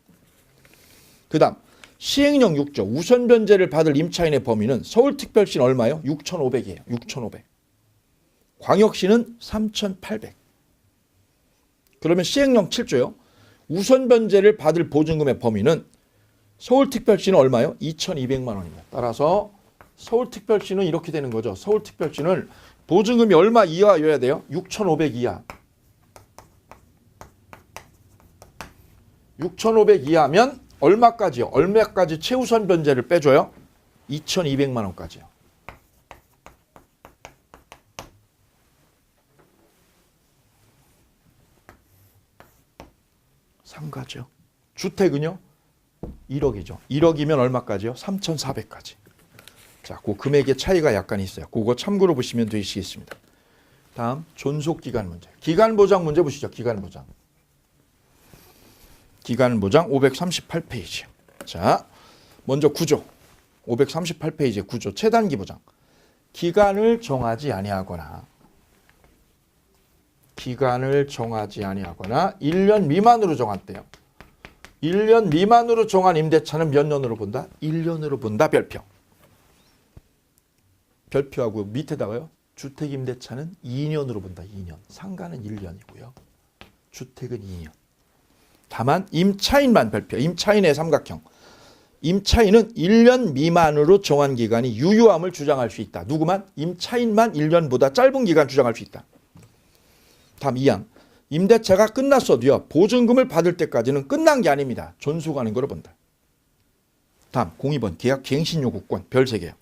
그 다음 시행령 6조 우선 변제를 받을 임차인의 범위는 서울특별시는 얼마요? 6,500이에요. 6,500. 광역시는 3,800. 그러면 시행령 7조요. 우선 변제를 받을 보증금의 범위는 서울특별시는 얼마요? 2,200만 원입니다. 따라서 서울특별시는 이렇게 되는 거죠. 서울특별시는 보증금이 얼마 이하여야 돼요? 6,500 이하. 6,500 이하면 얼마까지요? 얼마까지 최우선 변제를 빼줘요? 2,200만 원까지요. 상가죠. 주택은요? 1억이죠. 1억이면 얼마까지요? 3,400까지. 자, 그 금액의 차이가 약간 있어요. 그거 참고로 보시면 되시겠습니다. 다음 존속기간 문제. 기간보장 문제 보시죠. 기간보장. 기간보장 538페이지. 자, 먼저 구조. 538페이지 구조. 최단기 보장. 기간을 정하지 아니하거나 1년 미만으로 정한대요. 1년 미만으로 정한 임대차는 몇 년으로 본다? 1년으로 본다. 별표. 별표하고 밑에다가요. 주택임대차는 2년으로 본다. 2년. 상가는 1년이고요. 주택은 2년. 다만 임차인만 별표. 임차인의 삼각형. 임차인은 1년 미만으로 정한 기간이 유효함을 주장할 수 있다. 누구만? 임차인만 1년보다 짧은 기간 주장할 수 있다. 다음 2항. 임대차가 끝났어도요. 보증금을 받을 때까지는 끝난 게 아닙니다. 존속하는 거로 본다. 다음 02번 계약 갱신요구권 별 3개요.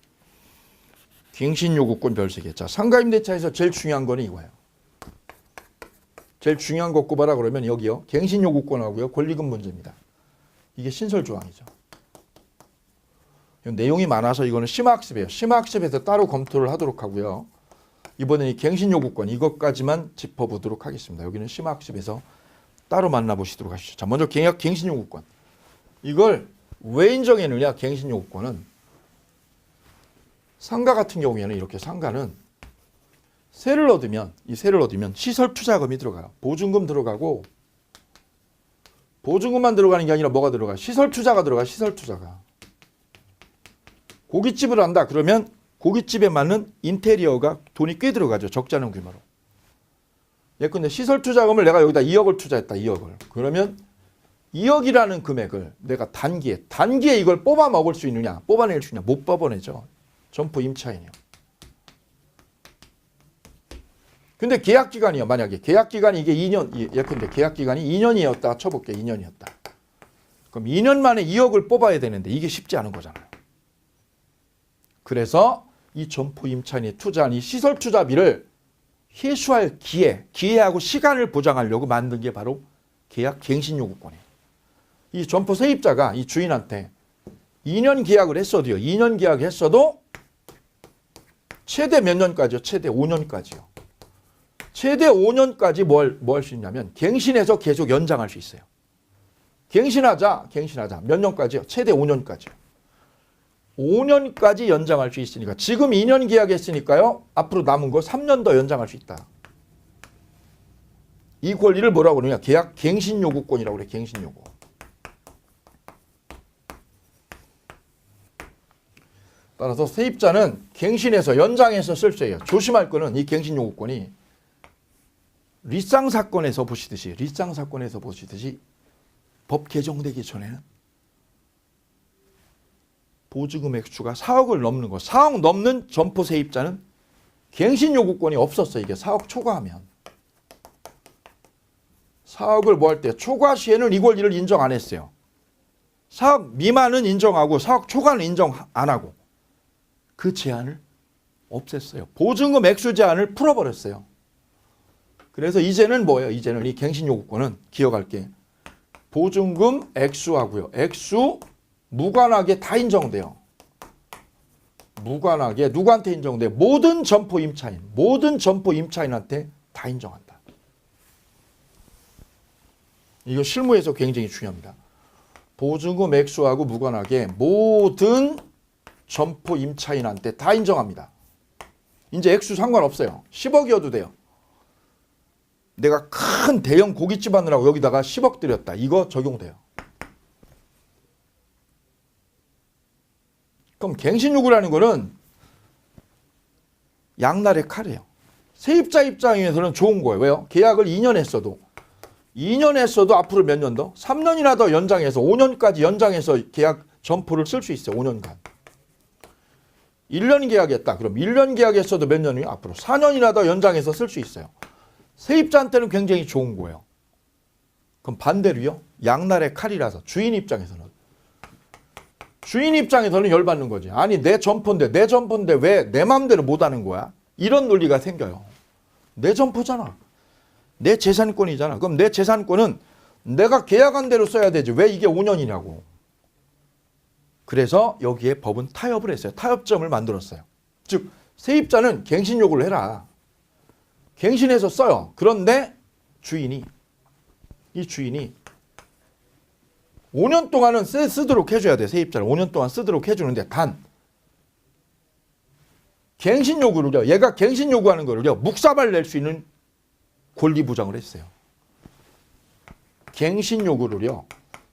갱신요구권 별 3개. 자, 상가임대차에서 제일 중요한 거는 이거예요. 제일 중요한 거 꼽아라 그러면 여기요. 갱신요구권하고요. 권리금 문제입니다. 이게 신설조항이죠. 내용이 많아서 이거는 심화학습이에요. 심화학습에서 따로 검토를 하도록 하고요. 이번에 이 갱신요구권 이것까지만 짚어보도록 하겠습니다. 여기는 심화학습에서 따로 만나보시도록 하시죠. 자, 먼저 갱신요구권. 이걸 왜 인정했느냐? 갱신요구권은 상가 같은 경우에는 이렇게 상가는 세를 얻으면 시설 투자금이 들어가요. 보증금 들어가고 보증금만 들어가는 게 아니라 뭐가 들어가? 시설 투자가 들어가. 시설 투자가. 고깃집을 한다 그러면 고깃집에 맞는 인테리어가 돈이 꽤 들어가죠. 적지 않은 규모로. 예컨대 시설 투자금을 내가 여기다 2억을 투자했다. 2억을. 그러면 2억이라는 금액을 내가 단기에 이걸 뽑아 먹을 수 있느냐? 뽑아낼 수 있느냐? 못 뽑아내죠. 점포 임차인이요. 근데 계약기간이요. 만약에 계약기간이 이게 2년, 예컨대 계약기간이 2년이었다 쳐볼게. 2년이었다. 그럼 2년 만에 2억을 뽑아야 되는데 이게 쉽지 않은 거잖아요. 그래서 이 점포 임차인이 투자한 이 시설 투자비를 회수할 기회하고 시간을 보장하려고 만든 게 바로 계약 갱신 요구권이에요. 이 점포 세입자가 이 주인한테 2년 계약을 했어도요. 2년 계약했어도 최대 몇 년까지요? 최대 5년까지요. 최대 5년까지 뭘 할 수 있냐면 갱신해서 계속 연장할 수 있어요. 갱신하자. 몇 년까지요? 최대 5년까지요. 5년까지 연장할 수 있으니까 지금 2년 계약했으니까요. 앞으로 남은 거 3년 더 연장할 수 있다. 이 권리를 뭐라고 그러냐? 계약 갱신 요구권이라고 그래. 갱신 요구. 따라서 세입자는 갱신해서 연장해서 쓸 수 있어요. 조심할 거는 이 갱신 요구권이 리쌍 사건에서 보시듯이 법 개정되기 전에는 보증금 액수가 4억을 넘는 거, 4억 넘는 점포 세입자는 갱신 요구권이 없었어. 이게 4억 초과하면. 4억을 뭐 할 때 초과 시에는 이 권리를 인정 안 했어요. 4억 미만은 인정하고 4억 초과는 인정 안 하고 그 제한을 없앴어요. 보증금 액수 제한을 풀어버렸어요. 그래서 이제는 뭐예요? 이제는 이 갱신 요구권은 기억할게. 보증금 액수하고요. 액수 무관하게 다 인정돼요. 무관하게 누구한테 인정돼요? 모든 점포 임차인한테 다 인정한다. 이거 실무에서 굉장히 중요합니다. 보증금 액수하고 무관하게 모든 점포 임차인한테 다 인정합니다. 이제 액수 상관없어요. 10억이어도 돼요. 내가 큰 대형 고깃집 하느라고 여기다가 10억 들였다. 이거 적용돼요. 그럼 갱신 요구라는 거는 양날의 칼이에요. 세입자 입장에서는 좋은 거예요. 왜요? 계약을 2년 했어도 앞으로 몇 년 더? 3년이나 더 연장해서 5년까지 연장해서 계약 점포를 쓸 수 있어요. 5년간. 1년 계약했다. 그럼 1년 계약했어도 몇 년이요? 앞으로 4년이나 더 연장해서 쓸 수 있어요. 세입자한테는 굉장히 좋은 거예요. 그럼 반대로요? 양날의 칼이라서 주인 입장에서는 열받는 거지. 아니 내 점포인데 왜 내 마음대로 못하는 거야? 이런 논리가 생겨요. 내 점포잖아. 내 재산권이잖아. 그럼 내 재산권은 내가 계약한 대로 써야 되지. 왜 이게 5년이냐고. 그래서 여기에 법은 타협을 했어요. 타협점을 만들었어요. 즉 세입자는 갱신 요구를 해라. 갱신해서 써요. 그런데 이 주인이 5년 동안은 쓰도록 해줘야 돼. 세입자를 5년 동안 쓰도록 해주는데 단 갱신 요구를요. 얘가 갱신 요구하는 거를요. 묵사발 낼 수 있는 권리 부정을 했어요. 갱신 요구를요.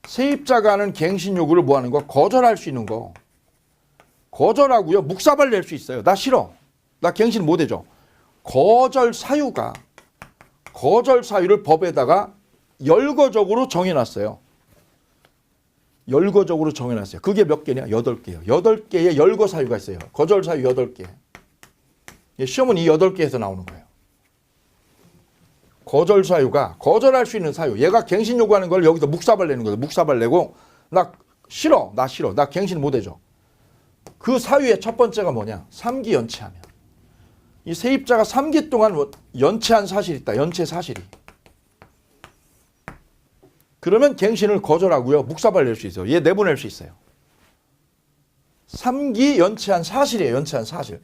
세입자가 하는 갱신 요구를 뭐 하는 거? 거절할 수 있는 거. 거절하고요. 묵사발 낼 수 있어요. 나 싫어. 나 갱신 못 해줘. 거절 사유를 법에다가 열거적으로 정해놨어요. 그게 몇 개냐? 8개예요. 8개의 열거 사유가 있어요. 거절 사유 8개. 시험은 이 8개에서 나오는 거예요. 거절 사유가 거절할 수 있는 사유. 얘가 갱신 요구하는 걸 여기서 묵사발 내는 거예요. 묵사발 내고 나 싫어. 나 갱신 못 해줘. 그 사유의 첫 번째가 뭐냐? 3기 연체하면. 이 세입자가 3기 동안 연체한 사실이 있다. 연체 사실이. 그러면 갱신을 거절하고요. 묵사발 낼 수 있어요. 얘 내보낼 수 있어요. 3기 연체한 사실이에요. 연체한 사실.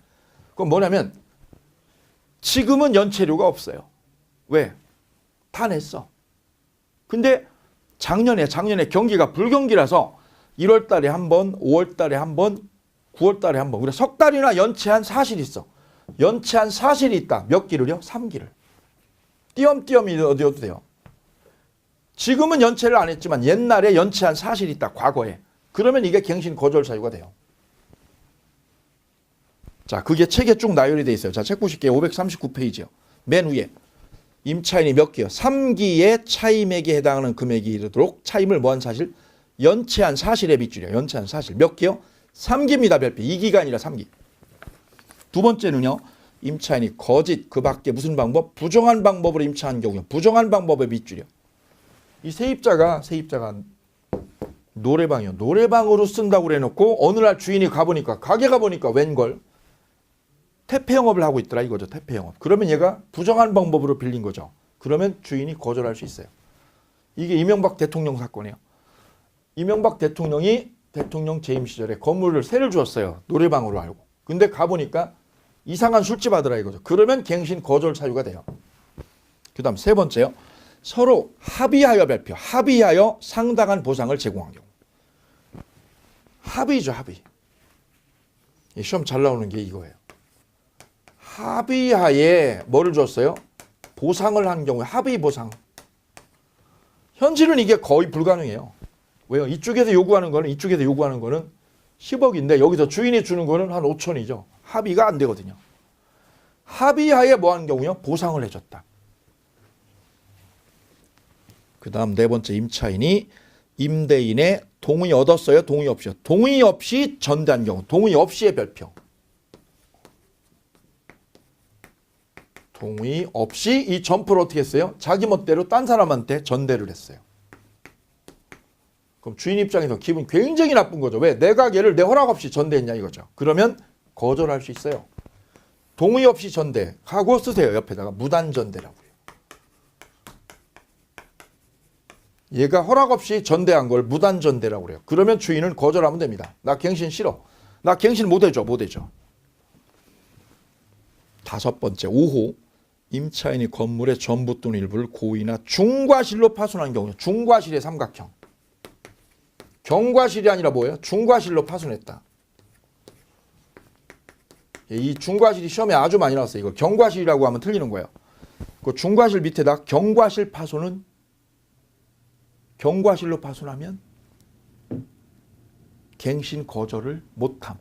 그건 뭐냐면 지금은 연체료가 없어요. 왜? 다 냈어. 근데 작년에 경기가 불경기라서 1월 달에 한 번, 5월 달에 한 번, 9월 달에 한 번. 그래 석 달이나 연체한 사실이 있어. 연체한 사실이 있다. 몇 기를요? 3기를. 띄엄띄엄이 어디어도 돼요. 지금은 연체를 안 했지만 옛날에 연체한 사실이 있다. 과거에. 그러면 이게 갱신 거절 사유가 돼요. 자, 그게 책에 쭉 나열이 돼 있어요. 자, 책 보실게요. 539페이지요. 맨 위에. 임차인이 몇 개요? 3기의 차임액에 해당하는 금액이 이르도록 차임을 뭐한 사실? 연체한 사실의 빗줄이에요. 연체한 사실. 몇 개요? 3기입니다. 별표. 2기가 아니라 3기. 두 번째는요. 임차인이 거짓 그 밖에 무슨 방법? 부정한 방법으로 임차한 경우요. 부정한 방법의 빗줄이요. 이 세입자가 노래방이요. 노래방으로 쓴다고 그래놓고 어느 날 주인이 가보니까 가게 가보니까 웬걸 퇴폐 영업을 하고 있더라 이거죠. 퇴폐 영업. 그러면 얘가 부정한 방법으로 빌린 거죠. 그러면 주인이 거절할 수 있어요. 이게 이명박 대통령 사건이에요. 이명박 대통령이 대통령 재임 시절에 건물을 세를 주었어요. 노래방으로 알고. 근데 가보니까 이상한 술집 하더라 이거죠. 그러면 갱신 거절 사유가 돼요. 그 다음 세 번째요. 서로 합의하여 발표. 합의하여 상당한 보상을 제공한 경우. 합의죠. 합의. 시험 잘 나오는 게 이거예요. 합의하에 뭐를 줬어요? 보상을 한 경우에 합의 보상. 현실은 이게 거의 불가능해요. 왜요? 이쪽에서 요구하는 거는 10억인데 여기서 주인이 주는 거는 한 5천이죠. 합의가 안 되거든요. 합의하에 뭐 한 경우요? 보상을 해줬다. 그 다음 네 번째 임차인이 임대인의 동의 얻었어요? 동의 없이요? 동의 없이 전대한 경우. 동의 없이의 별표. 동의 없이 이 점포를 어떻게 했어요? 자기 멋대로 딴 사람한테 전대를 했어요. 그럼 주인 입장에서 기분 굉장히 나쁜 거죠. 왜? 내 가게를 내 허락 없이 전대했냐 이거죠. 그러면 거절할 수 있어요. 동의 없이 전대. 하고 쓰세요. 옆에다가 무단전대라고 해요. 얘가 허락 없이 전대한 걸 무단전대라고 그래요. 그러면 주인은 거절하면 됩니다. 나 갱신 싫어. 나 갱신 못 해줘. 다섯 번째 5호. 임차인이 건물의 전부 또는 일부를 고의나 중과실로 파손한 경우. 중과실의 삼각형. 경과실이 아니라 뭐예요? 중과실로 파손했다. 이 중과실이 시험에 아주 많이 나왔어요. 이거 경과실이라고 하면 틀리는 거예요. 그 중과실 밑에다 경과실 파손은 경과실로 파손하면 갱신 거절을 못함.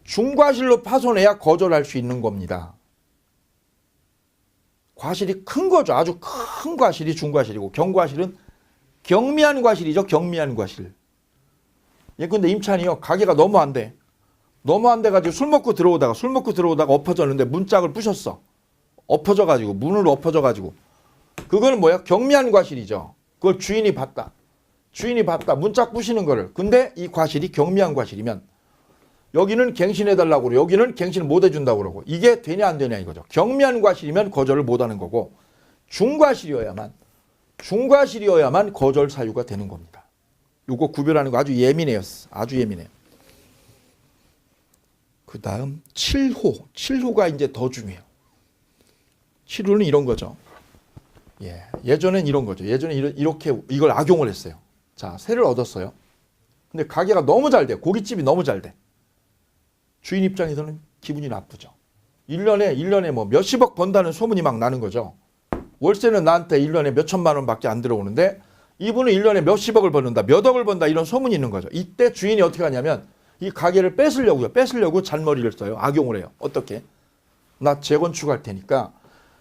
중과실로 파손해야 거절할 수 있는 겁니다. 과실이 큰 거죠. 아주 큰 과실이 중과실이고 경과실은 경미한 과실이죠. 경미한 과실. 예, 근데 임차인이요. 가게가 너무 안 돼. 너무 안 돼가지고 술 먹고 들어오다가 엎어졌는데 문짝을 부셨어. 엎어져가지고 문을 엎어져가지고 그거는 뭐야? 경미한 과실이죠. 그걸 주인이 봤다. 문짝 부시는 거를. 근데 이 과실이 경미한 과실이면 여기는 갱신해달라고 그러고 여기는 갱신을 못 해준다고 그러고 이게 되냐 안 되냐 이거죠. 경미한 과실이면 거절을 못하는 거고 중과실이어야만 거절 사유가 되는 겁니다. 요거 구별하는 거 아주 예민해요. 아주 예민해요. 그 다음 7호. 7호가 이제 더 중요해요. 7호는 이런 거죠. 예전엔 이런 거죠. 예전에 이렇게 이걸 악용을 했어요. 자, 세를 얻었어요. 근데 가게가 너무 잘 돼. 고깃집이 너무 잘 돼. 주인 입장에서는 기분이 나쁘죠. 1년에 뭐 몇십억 번다는 소문이 막 나는 거죠. 월세는 나한테 1년에 몇천만 원밖에 안 들어오는데 이분은 1년에 몇십억을 버는다, 몇 억을 번다 이런 소문이 있는 거죠. 이때 주인이 어떻게 하냐면 이 가게를 뺏으려고 잔머리를 써요. 악용을 해요. 어떻게? 나 재건축할 테니까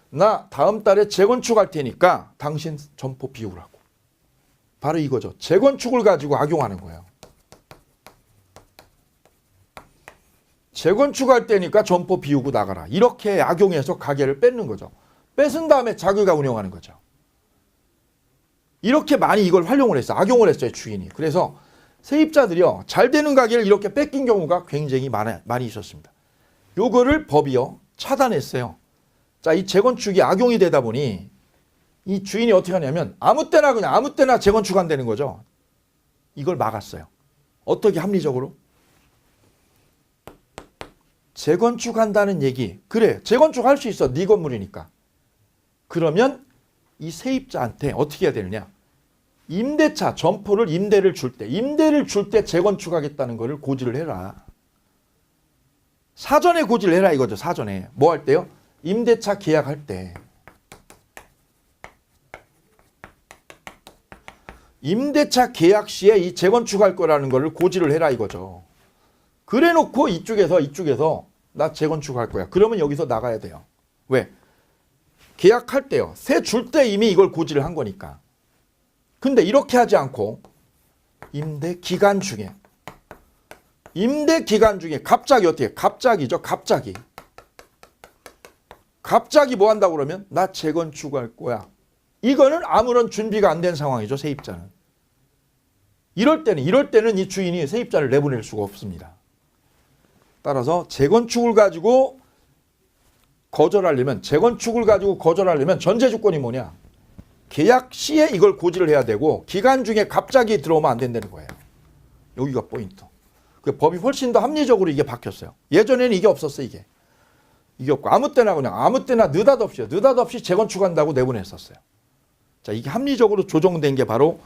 나 다음 달에 재건축할 테니까 당신 점포 비우라고. 바로 이거죠. 재건축을 가지고 악용하는 거예요. 재건축할 때니까 점포 비우고 나가라. 이렇게 악용해서 가게를 뺏는 거죠. 뺏은 다음에 자기가 운영하는 거죠. 이렇게 많이 이걸 활용을 했어요. 악용을 했어요. 주인이. 그래서 세입자들이요. 잘 되는 가게를 이렇게 뺏긴 경우가 굉장히 많이 있었습니다. 요거를 법이요. 차단했어요. 자, 이 재건축이 악용이 되다 보니 이 주인이 어떻게 하냐면 아무 때나 재건축한다는 거죠. 이걸 막았어요. 어떻게 합리적으로? 재건축한다는 얘기. 그래, 재건축할 수 있어. 네 건물이니까. 그러면 이 세입자한테 어떻게 해야 되느냐? 임대차, 점포를 임대를 줄 때 재건축하겠다는 거를 고지를 해라. 사전에 고지를 해라 이거죠. 사전에. 뭐 할 때요? 임대차 계약할 때. 임대차 계약 시에 이 재건축할 거라는 거를 고지를 해라 이거죠. 그래 놓고 이쪽에서 나 재건축할 거야. 그러면 여기서 나가야 돼요. 왜? 계약할 때요. 세 줄 때 이미 이걸 고지를 한 거니까. 근데 이렇게 하지 않고 임대 기간 중에 갑자기 어떻게? 갑자기죠. 갑자기 뭐 한다고 그러면 나 재건축할 거야. 이거는 아무런 준비가 안 된 상황이죠. 세입자는. 이럴 때는 이 주인이 세입자를 내보낼 수가 없습니다. 따라서 재건축을 가지고 거절하려면 전제 조건이 뭐냐? 계약 시에 이걸 고지를 해야 되고 기간 중에 갑자기 들어오면 안 된다는 거예요. 여기가 포인트. 그 법이 훨씬 더 합리적으로 이게 바뀌었어요. 예전에는 이게 없었어, 이게. 이게 없고 아무 때나 느닷없이 재건축한다고 내보냈었어요. 자, 이게 합리적으로 조정된 게 바로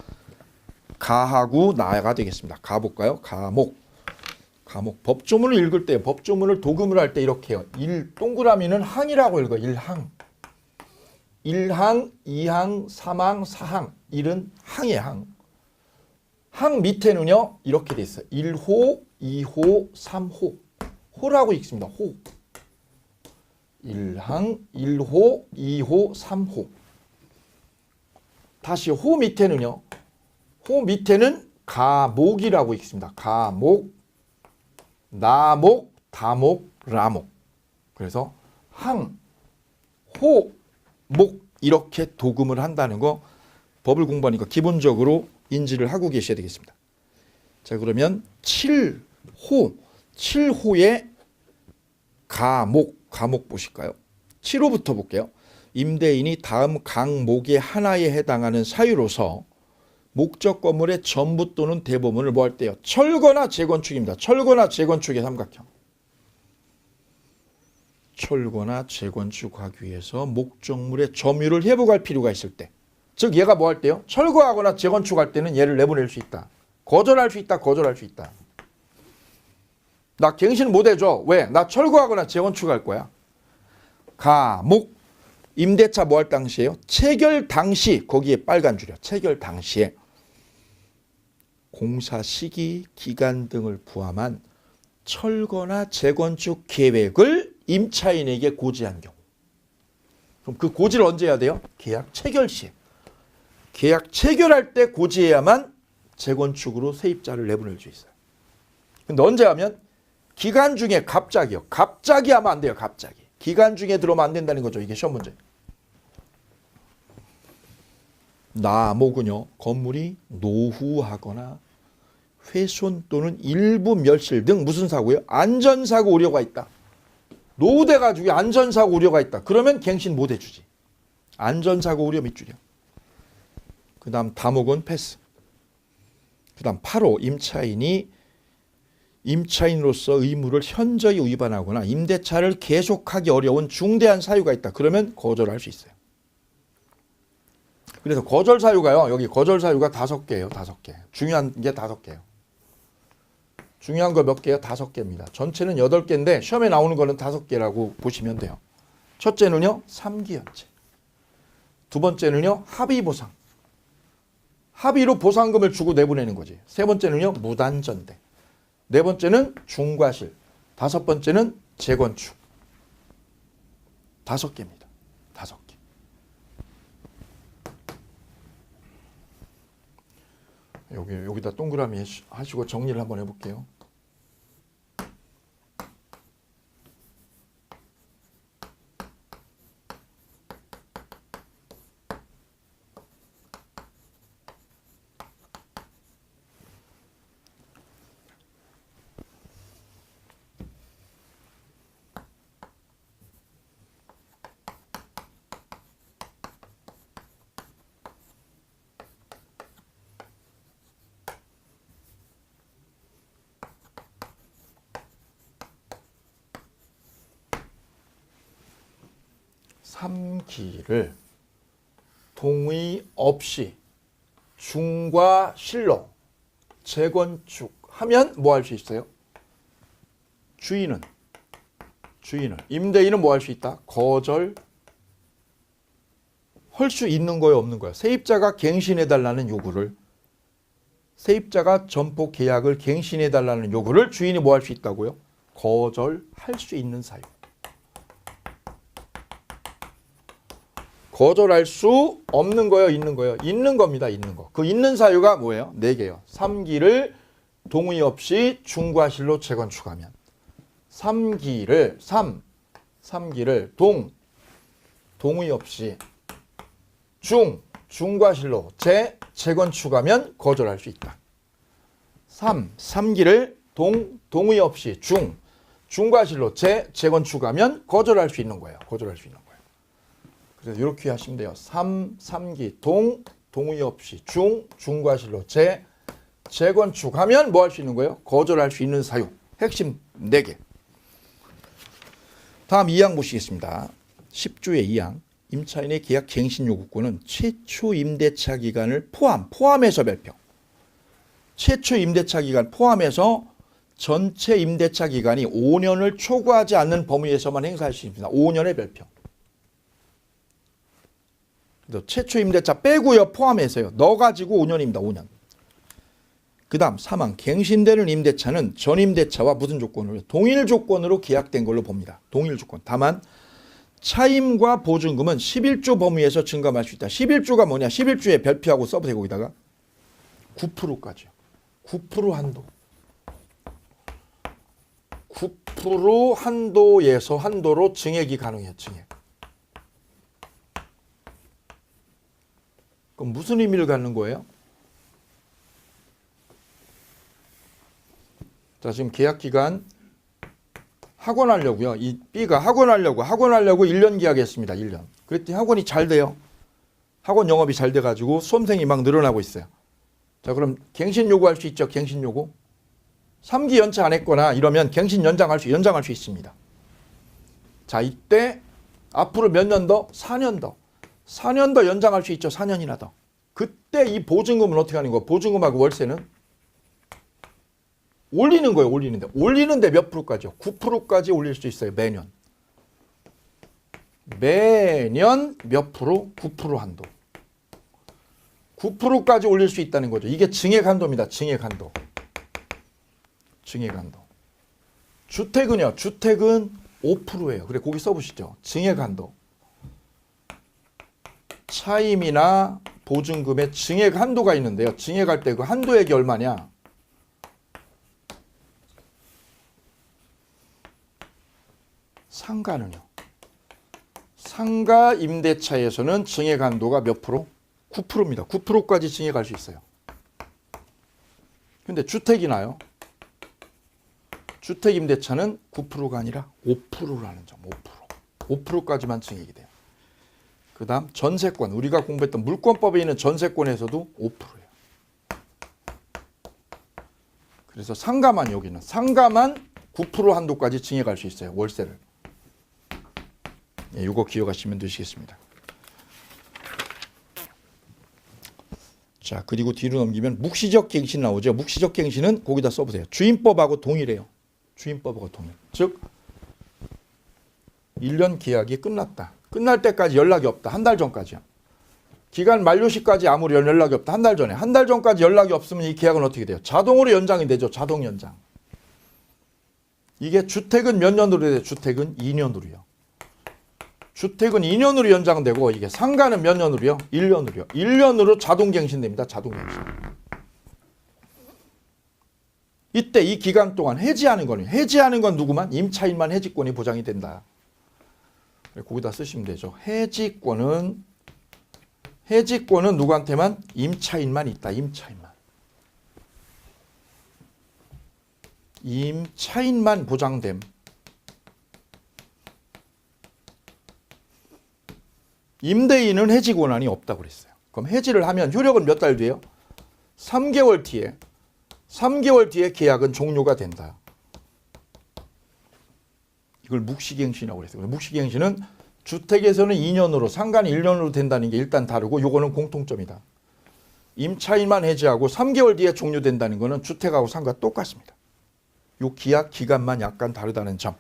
가하고 나가 되겠습니다. 가볼까요? 가목. 법조문을 읽을 때, 법조문을 도금을 할 때 이렇게 해요. 동그라미는 항이라고 읽어요. 일항. 1항, 2항, 3항, 4항. 1은 항이에요, 항. 항 밑에는요, 이렇게 돼 있어요. 1호, 2호, 3호. 호라고 읽습니다. 호. 1항, 1호, 2호, 3호. 다시 호 밑에는요. 호 밑에는 가목이라고 읽습니다. 가목, 나목, 다목, 라목. 그래서 항, 호, 목 이렇게 도금을 한다는 거 법을 공부하니까 기본적으로 인지를 하고 계셔야 되겠습니다. 자, 그러면 7호의 가목 보실까요? 7호부터 볼게요. 임대인이 다음 강목의 하나에 해당하는 사유로서 목적 건물의 전부 또는 대부분을 뭐 할 때요? 철거나 재건축입니다. 철거나 재건축의 삼각형. 철거나 재건축하기 위해서 목적물의 점유를 회복할 필요가 있을 때, 즉 얘가 뭐 할 때요? 철거하거나 재건축할 때는 얘를 내보낼 수 있다. 거절할 수 있다. 나 갱신 못 해줘. 왜? 나 철거하거나 재건축할 거야. 가목. 임대차 뭐 할 당시에요? 체결 당시. 거기에 빨간 줄이야. 체결 당시에 공사 시기, 기간 등을 포함한 철거나 재건축 계획을 임차인에게 고지한 경우. 그럼 그 고지를 언제 해야 돼요? 계약 체결 시에. 계약 체결할 때 고지해야만 재건축으로 세입자를 내보낼 수 있어요. 근데 언제 하면? 기간 중에 갑자기요. 갑자기 하면 안 돼요. 갑자기. 기간 중에 들어오면 안 된다는 거죠. 이게 시험 문제. 나목은요. 건물이 노후하거나 훼손 또는 일부 멸실 등 무슨 사고예요? 안전사고 우려가 있다. 노후돼가지고 안전사고 우려가 있다. 그러면 갱신 못 해주지. 안전사고 우려 밑줄이요. 그 다음 다목은 패스. 그 다음 8호 임차인으로서 의무를 현저히 위반하거나 임대차를 계속하기 어려운 중대한 사유가 있다. 그러면 거절할 수 있어요. 그래서 거절 사유가요. 여기 거절 사유가 5개예요. 5개. 중요한 게 5개예요. 중요한 거 몇 개요? 5개입니다. 전체는 8개인데 시험에 나오는 거는 5개라고 보시면 돼요. 첫째는요. 3기연체. 두 번째는요. 합의보상. 합의로 보상금을 주고 내보내는 거지. 세 번째는요. 무단전대. 네 번째는 중과실. 5번째는 재건축. 5개입니다. 5개. 여기다 동그라미 하시고 정리를 한번 해볼게요. 삼기를 동의 없이 중과 실로 재건축하면 뭐 할 수 있어요? 주인은 임대인은 뭐 할 수 있다? 거절 할 수 있는 거예요, 없는 거예요? 세입자가 갱신해달라는 요구를, 세입자가 점포 계약을 갱신해달라는 요구를 주인이 뭐 할 수 있다고요? 거절할 수 있는 사유. 거절할 수 없는 거예요, 있는 거예요? 있는 겁니다, 있는 거. 그 있는 사유가 뭐예요? 4개요. 3기를 동의 없이 중과실로 재건축하면. 3기를 동의 없이 중과실로 재건축하면 거절할 수 있다. 3기를 동의 없이 중과실로 재건축하면 거절할 수 있는 거예요. 거절할 수 있는 거예요. 그래서 이렇게 하시면 돼요. 3기 동의 없이 중과실로 재건축하면 뭐 할 수 있는 거예요? 거절할 수 있는 사유. 핵심 4개. 다음 2항 보시겠습니다. 10조의 2항. 임차인의 계약 갱신 요구권은 최초 임대차 기간을 포함해서 발표. 최초 임대차 기간 포함해서 전체 임대차 기간이 5년을 초과하지 않는 범위에서만 행사할 수 있습니다. 5년의 별표. 그래서 최초 임대차 빼고요. 포함해서요. 넣어가지고 5년입니다. 5년. 그 다음 3항. 갱신되는 임대차는 전 임대차와 무슨 조건으로? 동일 조건으로 계약된 걸로 봅니다. 동일 조건. 다만 차임과 보증금은 11조 범위에서 증감할 수 있다. 11조가 뭐냐? 11조에 별표하고 써보세요. 거기다가 9%까지요. 9% 한도. 9% 한도에서 한도로 증액이 가능해요. 증액. 그럼 무슨 의미를 갖는 거예요? 자, 지금 계약기간 학원하려고요. 이 B가 학원하려고 1년 계약했습니다. 1년. 그랬더니 학원이 잘 돼요. 학원 영업이 잘 돼가지고 수험생이 막 늘어나고 있어요. 자, 그럼 갱신 요구할 수 있죠. 갱신 요구. 3기 연차 안 했거나 이러면 갱신 연장할 수 있습니다. 자, 이때 앞으로 몇 년 더? 4년 더. 4년 더 연장할 수 있죠. 4년이나 더. 그때 이 보증금은 어떻게 하는 거예요? 보증금하고 월세는 올리는 거예요. 올리는데 몇 프로까지요? 9%까지 올릴 수 있어요. 매년 몇 프로? 9% 한도. 9%까지 올릴 수 있다는 거죠. 이게 증액 한도입니다. 증액 한도. 주택은요. 주택은 5%예요. 그래, 거기 써보시죠. 증액 한도. 차임이나 보증금의 증액 한도가 있는데요. 증액할 때 그 한도액이 얼마냐? 상가는요. 상가 임대차에서는 증액 한도가 몇 프로? 9%입니다. 9%까지 증액할 수 있어요. 근데 주택이나요? 주택 임대차는 9%가 아니라 5%라는 점. 5%까지만 증액이 돼요. 그 다음 전세권. 우리가 공부했던 물권법에 있는 전세권에서도 5%예요. 그래서 상가만 여기는 상가만 9% 한도까지 증액할 수 있어요. 월세를. 예, 이거 기억하시면 되시겠습니다. 자, 그리고 뒤로 넘기면 묵시적 갱신 나오죠. 묵시적 갱신은 거기다 써보세요. 주임법하고 동일해요. 주임법하고 동일. 즉 1년 계약이 끝났다. 끝날 때까지 연락이 없다. 한 달 전까지요. 기간 만료시까지 아무리 연락이 없다. 한 달 전에. 한 달 전까지 연락이 없으면 이 계약은 어떻게 돼요? 자동으로 연장이 되죠. 자동 연장. 이게 주택은 몇 년으로 돼요? 주택은 2년으로요. 주택은 2년으로 연장되고 이게 상가는 몇 년으로요? 1년으로요. 1년으로 자동 갱신됩니다. 자동 갱신. 이때 이 기간 동안 해지하는 거는 해지하는 건 누구만? 임차인만 해지권이 보장이 된다. 거기다 쓰시면 되죠. 해지권은 누구한테만? 임차인만 있다. 임차인만 보장됨. 임대인은 해지 권한이 없다고 그랬어요. 그럼 해지를 하면 효력은 몇 달 뒤에요? 3개월 뒤에 계약은 종료가 된다. 이걸 묵시갱신이라고 그랬어요. 묵시갱신은 주택에서는 2년으로, 상가는 1년으로 된다는 게 일단 다르고 요거는 공통점이다. 임차인만 해지하고 3개월 뒤에 종료된다는 거는 주택하고 상가 똑같습니다. 요 계약 기간만 약간 다르다는 점.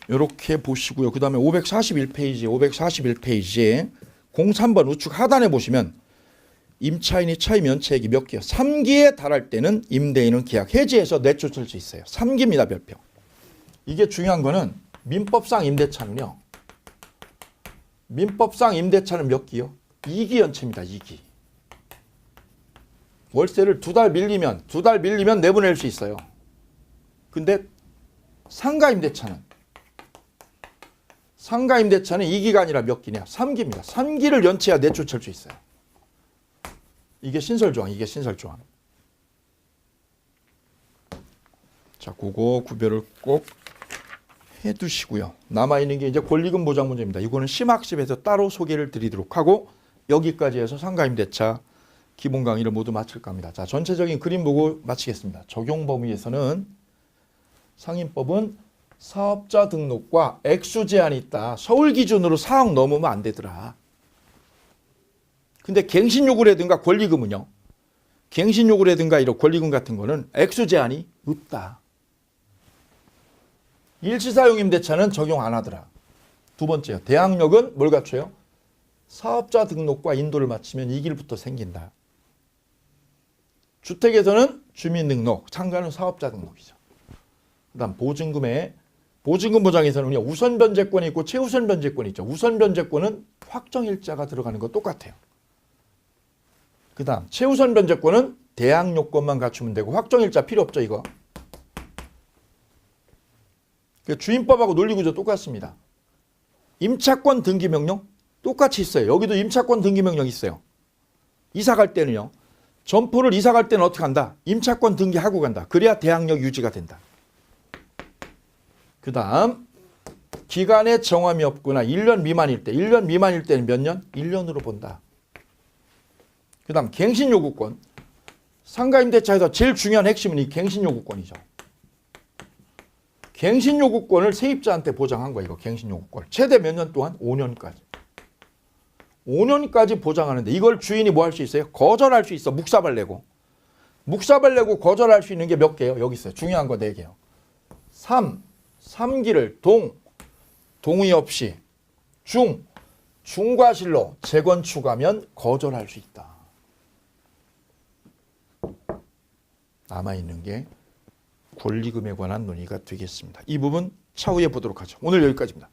이렇게 보시고요. 그 다음에 541페이지에 03번 우측 하단에 보시면 임차인이 차임 연체액이 몇 개요? 3기에 달할 때는 임대인은 계약 해지해서 내쫓을 수 있어요. 3기입니다. 별표. 이게 중요한 거는 민법상 임대차는요. 민법상 임대차는 몇 기요? 2기 연체입니다. 2기. 월세를 2달 밀리면 내보낼 수 있어요. 근데 상가 임대차는 2기가 아니라 몇 기냐? 3기입니다. 3기를 연체해야 내쫓을 수 있어요. 이게 신설조항. 자, 그거 구별을 꼭 해두시고요. 남아있는 게 이제 권리금 보장 문제입니다. 이거는 심학습에서 따로 소개를 드리도록 하고 여기까지 해서 상가임대차 기본 강의를 모두 마칠까 합니다. 자, 전체적인 그림 보고 마치겠습니다. 적용 범위에서는 상임법은 사업자 등록과 액수 제한이 있다. 서울 기준으로 4억 넘으면 안 되더라. 근데 갱신요구라든가 권리금은요. 갱신요구라든가 이런 권리금 같은 거는 액수 제한이 없다. 일시사용 임대차는 적용 안 하더라. 두 번째요. 대항력은 뭘 갖춰요? 사업자 등록과 인도를 마치면 이 길부터 생긴다. 주택에서는 주민등록, 상가는 사업자 등록이죠. 그다음 보증금 보장에서는 우선 변제권이 있고 최우선 변제권이 있죠. 우선 변제권은 확정일자가 들어가는 거 똑같아요. 그다음 최우선 변제권은 대항 요건만 갖추면 되고 확정일자 필요 없죠, 이거. 주임법하고 논리구조 똑같습니다. 임차권 등기명령 똑같이 있어요. 여기도 임차권 등기명령 있어요. 이사 갈 때는요. 점포를 이사 갈 때는 어떻게 한다? 임차권 등기하고 간다. 그래야 대항력 유지가 된다. 그 다음 기간의 정함이 없거나 1년 미만일 때 1년 미만일 때는 몇 년? 1년으로 본다. 그 다음 갱신요구권. 상가임대차에서 제일 중요한 핵심은 이 갱신요구권이죠. 갱신요구권을 세입자한테 보장한 거야. 이거 갱신요구권. 최대 몇 년 동안? 5년까지. 5년까지 보장하는데 이걸 주인이 뭐 할 수 있어요? 거절할 수 있어. 묵사발 내고. 묵사발 내고 거절할 수 있는 게 몇 개예요? 여기 있어요. 중요한 거 4개요. 3기를 동의 없이 중과실로 재건축하면 거절할 수 있다. 남아있는 게 권리금에 관한 논의가 되겠습니다. 이 부분 차후에 보도록 하죠. 오늘 여기까지입니다.